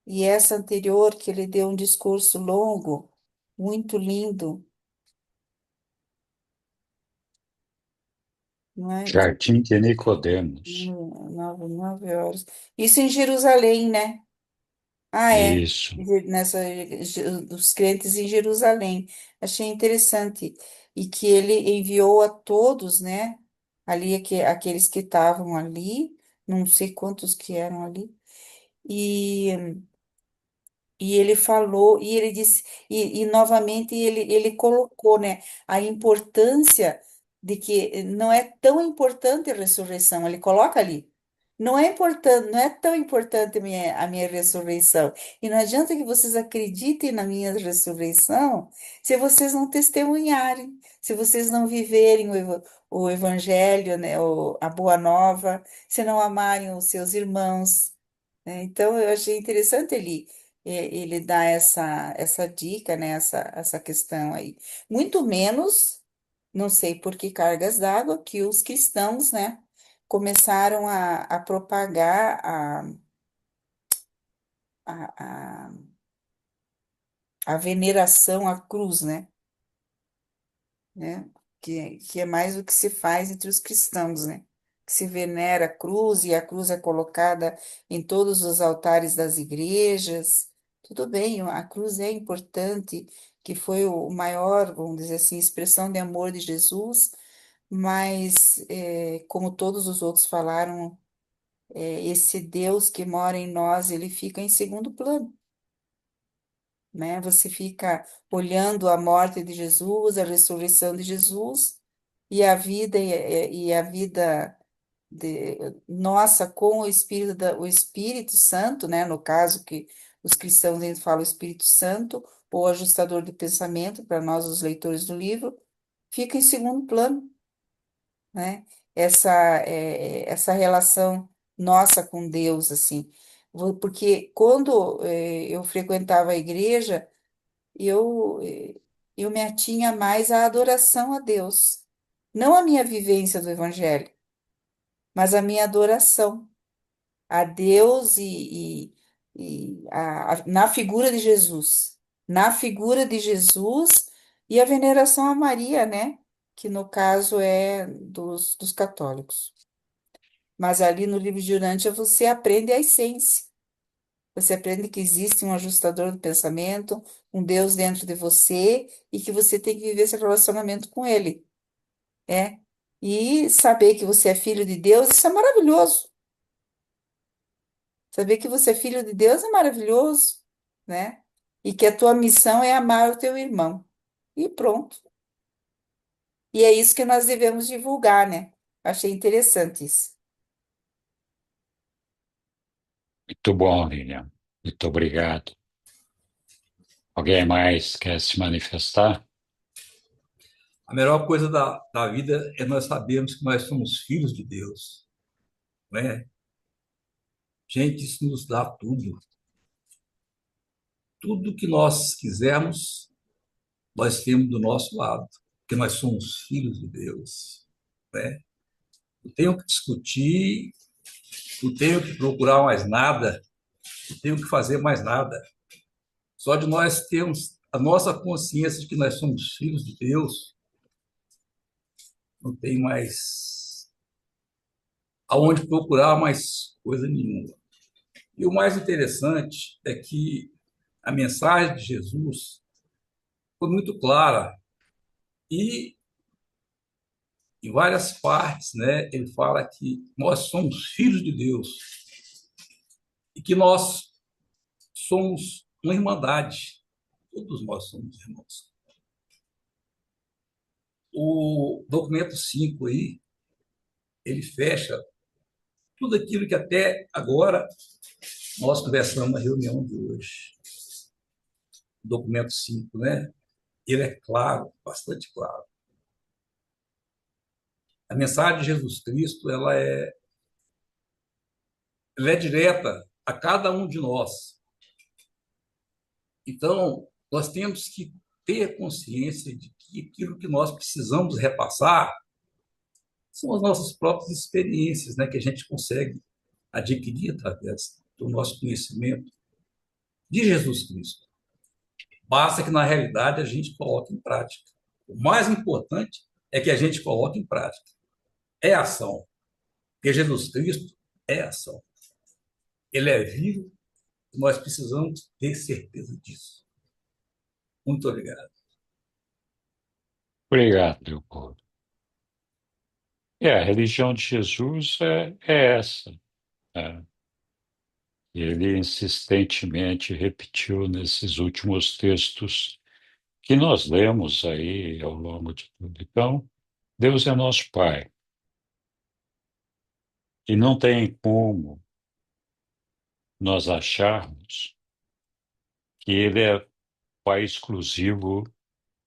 Speaker 4: E essa anterior, que ele deu um discurso longo, muito lindo, não é?
Speaker 2: Jardim de Nicodemos.
Speaker 4: 9 horas. Isso em Jerusalém, né? Ah, é.
Speaker 2: Isso.
Speaker 4: Dos crentes em Jerusalém. Achei interessante. E que ele enviou a todos, né? Ali, aqueles que estavam ali, não sei quantos que eram ali. E ele falou, e ele disse, e novamente ele colocou, né, a importância de que não é tão importante a ressurreição, ele coloca ali. Não é importante, não é tão importante a minha ressurreição. E não adianta que vocês acreditem na minha ressurreição se vocês não testemunharem, se vocês não viverem o evangelho, né, a boa nova, se não amarem os seus irmãos, né? Então, eu achei interessante ele dar essa dica, né? Essa questão aí. Muito menos, não sei por que cargas d'água, que os cristãos, né? Começaram a propagar a, a veneração à cruz, né? Que é mais o que se faz entre os cristãos, né? Que se venera a cruz e a cruz é colocada em todos os altares das igrejas. Tudo bem, a cruz é importante, que foi o maior, vamos dizer assim, expressão de amor de Jesus, mas, como todos os outros falaram, esse Deus que mora em nós, ele fica em segundo plano, né? Você fica olhando a morte de Jesus, a ressurreição de Jesus e a vida e a vida nossa com o Espírito o Espírito Santo, né? No caso que os cristãos eles falam o Espírito Santo ou ajustador de pensamento para nós os leitores do livro, fica em segundo plano, né? Essa essa relação nossa com Deus assim. Porque quando eu frequentava a igreja, eu, eu me atinha mais à adoração a Deus. Não a minha vivência do Evangelho, mas a minha adoração a Deus na figura de Jesus. Na figura de Jesus e a veneração a Maria, né? Que no caso é dos católicos. Mas ali no livro de Urântia você aprende a essência. Você aprende que existe um ajustador do pensamento, um Deus dentro de você e que você tem que viver esse relacionamento com Ele, né? E saber que você é filho de Deus, isso é maravilhoso. Saber que você é filho de Deus é maravilhoso, né? E que a tua missão é amar o teu irmão. E pronto. E é isso que nós devemos divulgar, né? Achei interessante isso.
Speaker 2: Muito bom, Lilian. Muito obrigado. Alguém mais quer se manifestar?
Speaker 8: A melhor coisa da vida é nós sabermos que nós somos filhos de Deus, né? Gente, isso nos dá tudo. Tudo que nós quisermos, nós temos do nosso lado, porque nós somos filhos de Deus, né? Não tenho que discutir, não tenho que procurar mais nada, não tenho que fazer mais nada. Só de nós termos a nossa consciência de que nós somos filhos de Deus, não tem mais aonde procurar mais coisa nenhuma. E o mais interessante é que a mensagem de Jesus foi muito clara e em várias partes, né, ele fala que nós somos filhos de Deus e que nós somos uma irmandade. Todos nós somos irmãos. O documento 5 aí, ele fecha tudo aquilo que até agora nós conversamos na reunião de hoje. O documento 5, né? Ele é claro, bastante claro. A mensagem de Jesus Cristo, ela é direta a cada um de nós. Então, nós temos que ter consciência de que aquilo que nós precisamos repassar são as nossas próprias experiências, né, que a gente consegue adquirir através do nosso conhecimento de Jesus Cristo. Basta que, na realidade, a gente coloque em prática. O mais importante é que a gente coloque em prática. É ação. Porque Jesus Cristo é ação. Ele é vivo e nós precisamos ter certeza disso. Muito obrigado.
Speaker 2: Obrigado, Leopoldo. A religião de Jesus é essa, né? Ele insistentemente repetiu nesses últimos textos que nós lemos aí ao longo de tudo. Então, Deus é nosso Pai. E não tem como nós acharmos que Ele é Pai exclusivo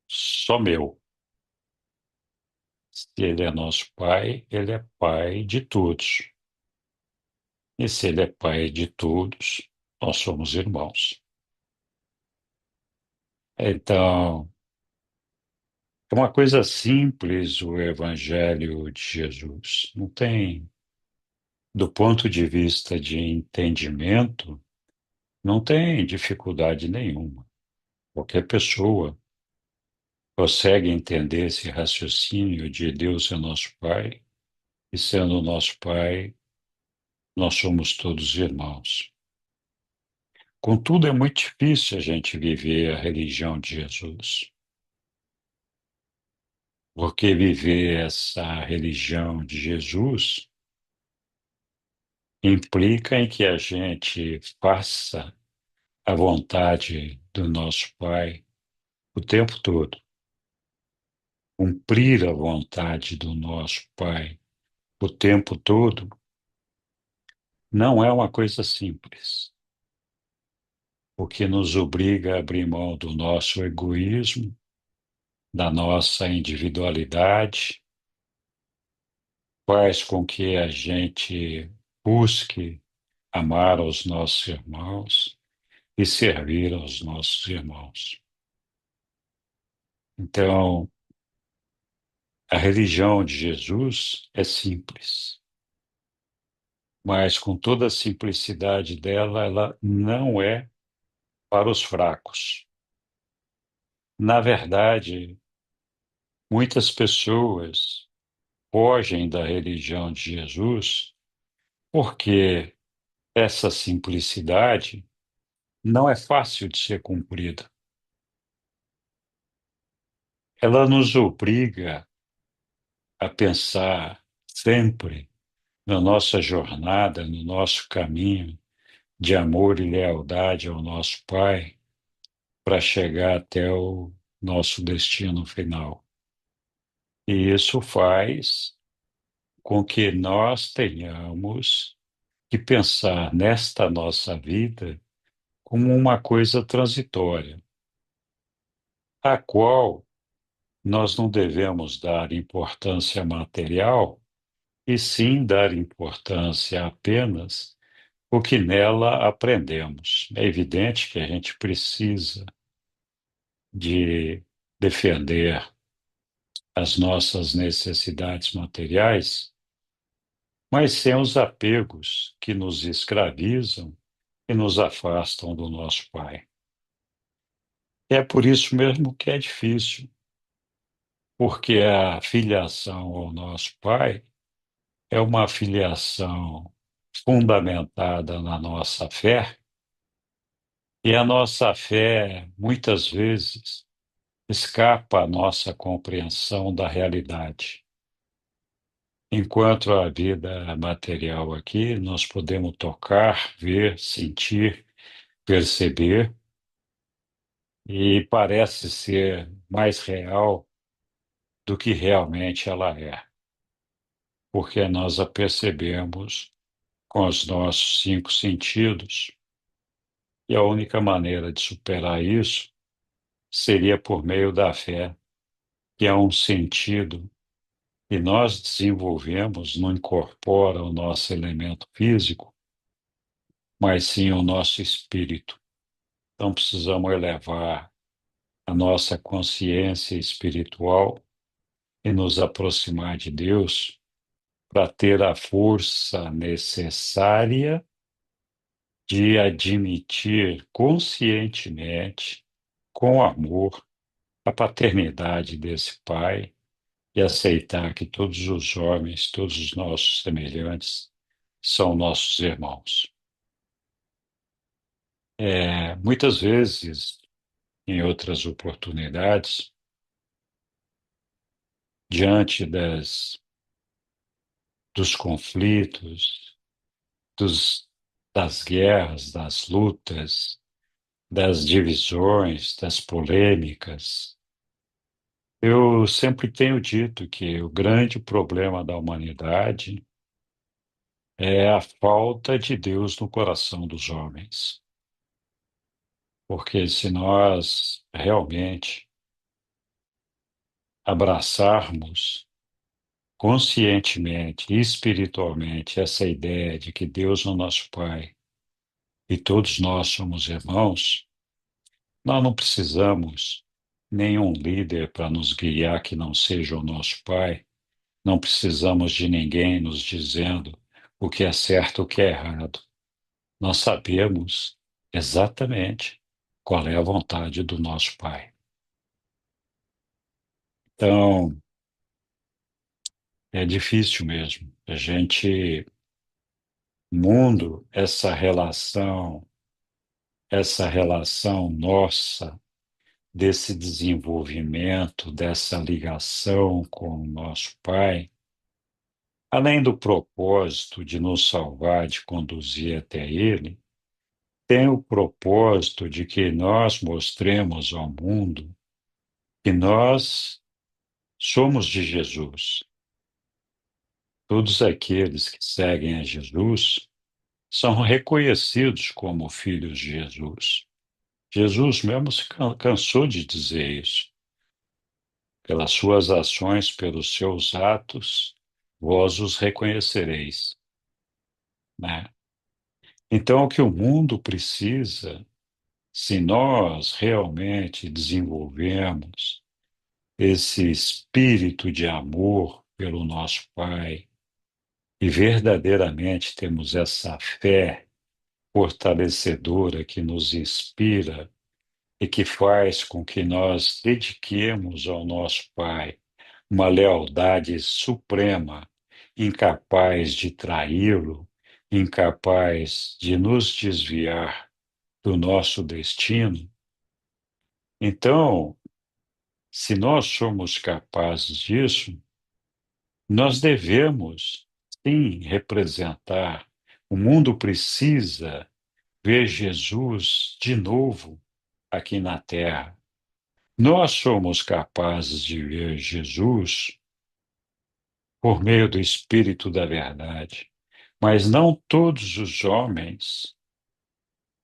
Speaker 2: só meu. Se Ele é nosso Pai, Ele é Pai de todos. E se Ele é Pai de todos, nós somos irmãos. Então, é uma coisa simples o Evangelho de Jesus. Não tem, do ponto de vista de entendimento, não tem dificuldade nenhuma. Qualquer pessoa consegue entender esse raciocínio de Deus é nosso Pai, e sendo nosso Pai, nós somos todos irmãos. Contudo, é muito difícil a gente viver a religião de Jesus. Porque viver essa religião de Jesus implica em que a gente faça a vontade do nosso Pai o tempo todo. Cumprir a vontade do nosso Pai o tempo todo não é uma coisa simples, porque nos obriga a abrir mão do nosso egoísmo, da nossa individualidade, faz com que a gente busque amar aos nossos irmãos e servir aos nossos irmãos. Então, a religião de Jesus é simples, mas com toda a simplicidade dela, ela não é para os fracos. Na verdade, muitas pessoas fogem da religião de Jesus porque essa simplicidade não é fácil de ser cumprida. Ela nos obriga a pensar sempre na nossa jornada, no nosso caminho de amor e lealdade ao nosso Pai para chegar até o nosso destino final. E isso faz com que nós tenhamos que pensar nesta nossa vida como uma coisa transitória, a qual nós não devemos dar importância material, e sim dar importância apenas o que nela aprendemos. É evidente que a gente precisa de defender as nossas necessidades materiais, mas sem os apegos que nos escravizam e nos afastam do nosso Pai. É por isso mesmo que é difícil, porque a filiação ao nosso Pai é uma filiação fundamentada na nossa fé, e a nossa fé, muitas vezes, escapa à nossa compreensão da realidade. Enquanto a vida material aqui, nós podemos tocar, ver, sentir, perceber, e parece ser mais real do que realmente ela é, porque nós a percebemos com os nossos cinco sentidos, e a única maneira de superar isso seria por meio da fé, que é um sentido que nós desenvolvemos, não incorpora o nosso elemento físico, mas sim o nosso espírito. Então precisamos elevar a nossa consciência espiritual e nos aproximar de Deus para ter a força necessária de admitir conscientemente, com amor, a paternidade desse Pai e aceitar que todos os homens, todos os nossos semelhantes, são nossos irmãos. Muitas vezes, em outras oportunidades, diante dos conflitos, das guerras, das lutas, das divisões, das polêmicas, eu sempre tenho dito que o grande problema da humanidade é a falta de Deus no coração dos homens. Porque se nós realmente abraçarmos conscientemente e espiritualmente essa ideia de que Deus é o nosso Pai e todos nós somos irmãos, nós não precisamos nenhum líder para nos guiar que não seja o nosso Pai, não precisamos de ninguém nos dizendo o que é certo e o que é errado. Nós sabemos exatamente qual é a vontade do nosso Pai. Então, é difícil mesmo. A gente, mundo, essa relação nossa, desse desenvolvimento, dessa ligação com o nosso Pai, além do propósito de nos salvar, de conduzir até Ele, tem o propósito de que nós mostremos ao mundo que nós somos de Jesus. Todos aqueles que seguem a Jesus são reconhecidos como filhos de Jesus. Jesus mesmo se cansou de dizer isso. Pelas suas ações, pelos seus atos, vós os reconhecereis, né? Então, o que o mundo precisa, se nós realmente desenvolvermos esse espírito de amor pelo nosso Pai e verdadeiramente temos essa fé fortalecedora que nos inspira e que faz com que nós dediquemos ao nosso Pai uma lealdade suprema, incapaz de traí-lo, incapaz de nos desviar do nosso destino. Então, se nós somos capazes disso, nós devemos, sim, representar. O mundo precisa ver Jesus de novo aqui na Terra. Nós somos capazes de ver Jesus por meio do Espírito da Verdade, mas não todos os homens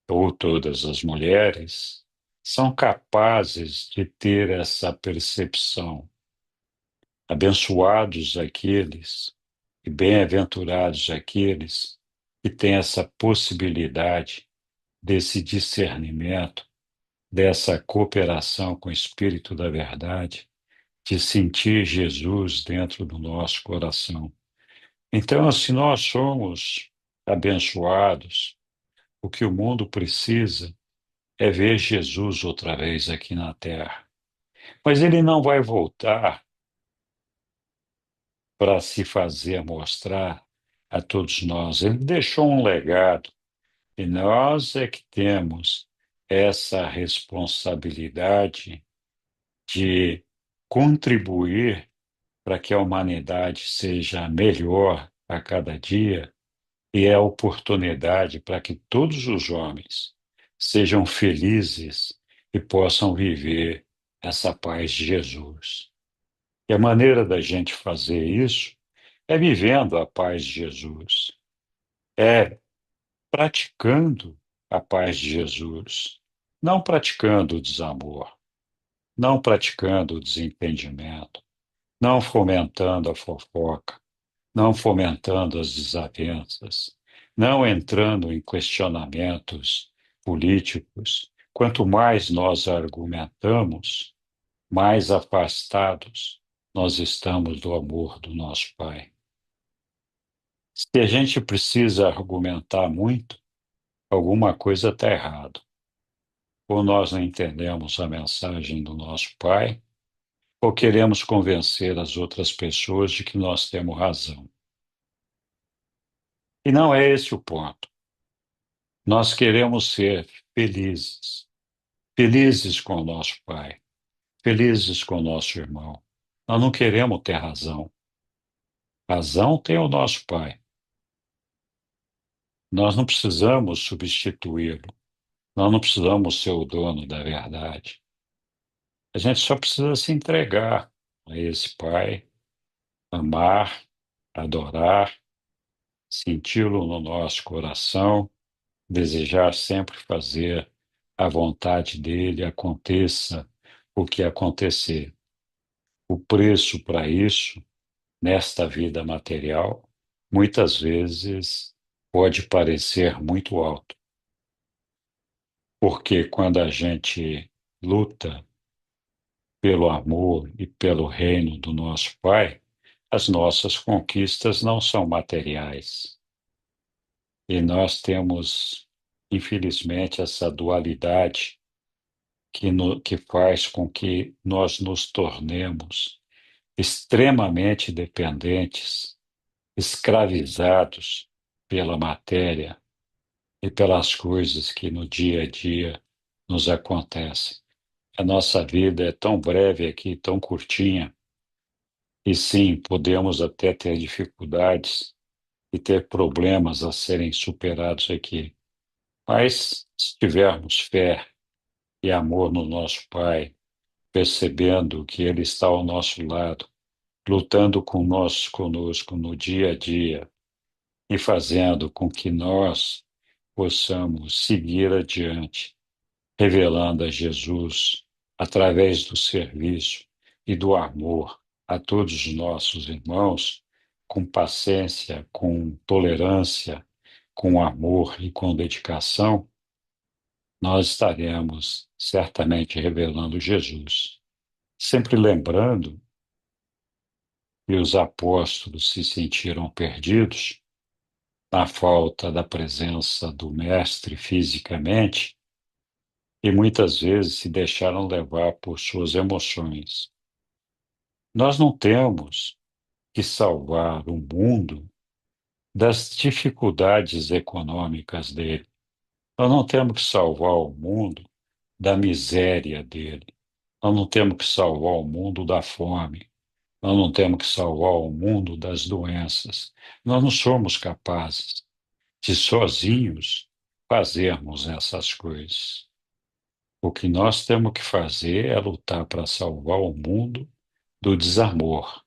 Speaker 2: ou todas as mulheres são capazes de ter essa percepção. Abençoados aqueles e bem-aventurados aqueles que têm essa possibilidade desse discernimento, dessa cooperação com o Espírito da Verdade, de sentir Jesus dentro do nosso coração. Então, se nós somos abençoados, o que o mundo precisa é ver Jesus outra vez aqui na Terra. Mas ele não vai voltar para se fazer mostrar a todos nós. Ele deixou um legado e nós é que temos essa responsabilidade de contribuir para que a humanidade seja melhor a cada dia e é a oportunidade para que todos os homens sejam felizes e possam viver essa paz de Jesus. E a maneira da gente fazer isso é vivendo a paz de Jesus, é praticando a paz de Jesus, não praticando o desamor, não praticando o desentendimento, não fomentando a fofoca, não fomentando as desavenças, não entrando em questionamentos políticos. Quanto mais nós argumentamos, mais afastados nós estamos do amor do nosso Pai. Se a gente precisa argumentar muito, alguma coisa está errado. Ou nós não entendemos a mensagem do nosso Pai, ou queremos convencer as outras pessoas de que nós temos razão. E não é esse o ponto. Nós queremos ser felizes, felizes com o nosso Pai, felizes com o nosso irmão. Nós não queremos ter razão. Razão tem o nosso Pai. Nós não precisamos substituí-lo. Nós não precisamos ser o dono da verdade. A gente só precisa se entregar a esse Pai, amar, adorar, senti-lo no nosso coração, desejar sempre fazer a vontade dele, aconteça o que acontecer. O preço para isso, nesta vida material, muitas vezes pode parecer muito alto, porque quando a gente luta pelo amor e pelo reino do nosso Pai, as nossas conquistas não são materiais. E nós temos, infelizmente, essa dualidade que faz com que nós nos tornemos extremamente dependentes, escravizados pela matéria e pelas coisas que no dia a dia nos acontecem. A nossa vida é tão breve aqui, tão curtinha, E sim, podemos até ter dificuldades e ter problemas a serem superados aqui. Mas se tivermos fé e amor no nosso Pai, percebendo que Ele está ao nosso lado, lutando conosco no dia a dia e fazendo com que nós possamos seguir adiante, revelando a Jesus através do serviço e do amor a todos os nossos irmãos, com paciência, com tolerância, com amor e com dedicação, nós estaremos certamente revelando Jesus. Sempre lembrando que os apóstolos se sentiram perdidos na falta da presença do Mestre fisicamente e muitas vezes se deixaram levar por suas emoções. Nós não temos que salvar o mundo das dificuldades econômicas dele. Nós não temos que salvar o mundo da miséria dele. Nós não temos que salvar o mundo da fome. Nós não temos que salvar o mundo das doenças. Nós não somos capazes de sozinhos fazermos essas coisas. O que nós temos que fazer é lutar para salvar o mundo do desamor,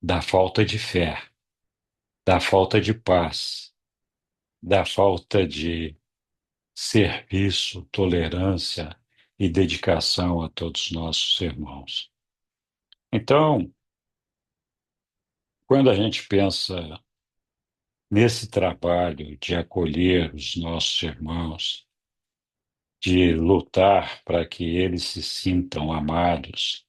Speaker 2: da falta de fé, da falta de paz, da falta de serviço, tolerância e dedicação a todos os nossos irmãos. Então, quando a gente pensa nesse trabalho de acolher os nossos irmãos, de lutar para que eles se sintam amados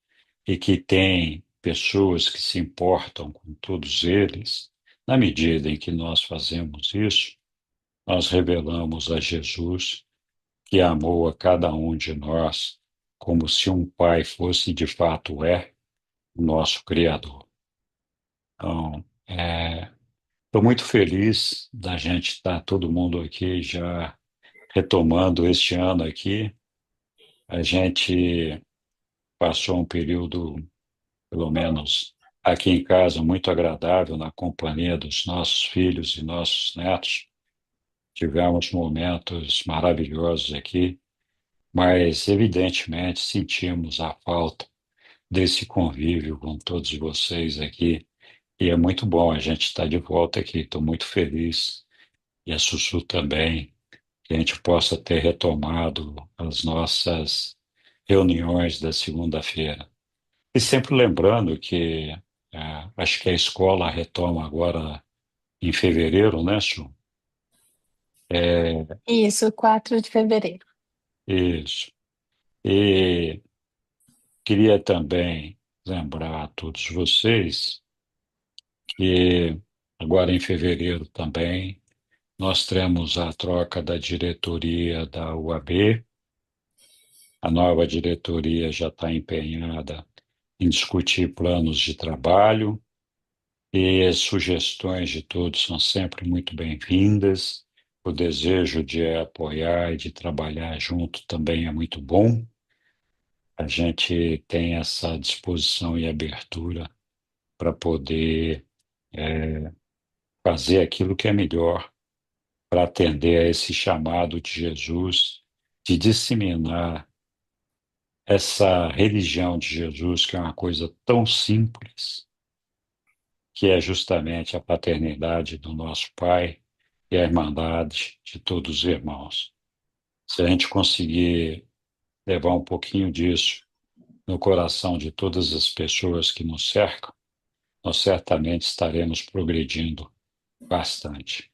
Speaker 2: e que tem pessoas que se importam com todos eles, na medida em que nós fazemos isso, nós revelamos a Jesus que amou a cada um de nós como se um pai fosse de fato o nosso Criador. Então, estou muito feliz da gente estar todo mundo aqui já retomando este ano aqui. A gente passou um período, pelo menos aqui em casa, muito agradável na companhia dos nossos filhos e nossos netos. Tivemos momentos maravilhosos aqui, mas evidentemente sentimos a falta desse convívio com todos vocês aqui. E é muito bom a gente estar de volta aqui. Estou muito feliz, e a Sussu também, que a gente possa ter retomado as nossas reuniões da segunda-feira. E sempre lembrando que acho que a escola retoma agora em fevereiro, né, Su?
Speaker 1: Isso, 4 de fevereiro.
Speaker 2: Isso. E queria também lembrar a todos vocês que agora em fevereiro também nós teremos a troca da diretoria da UAB. A nova diretoria já está empenhada em discutir planos de trabalho e as sugestões de todos são sempre muito bem-vindas. O desejo de apoiar e de trabalhar junto também é muito bom. A gente tem essa disposição e abertura para poder fazer aquilo que é melhor para atender a esse chamado de Jesus de disseminar essa religião de Jesus, que é uma coisa tão simples, que é justamente a paternidade do nosso Pai e a irmandade de todos os irmãos. Se a gente conseguir levar um pouquinho disso no coração de todas as pessoas que nos cercam, nós certamente estaremos progredindo bastante.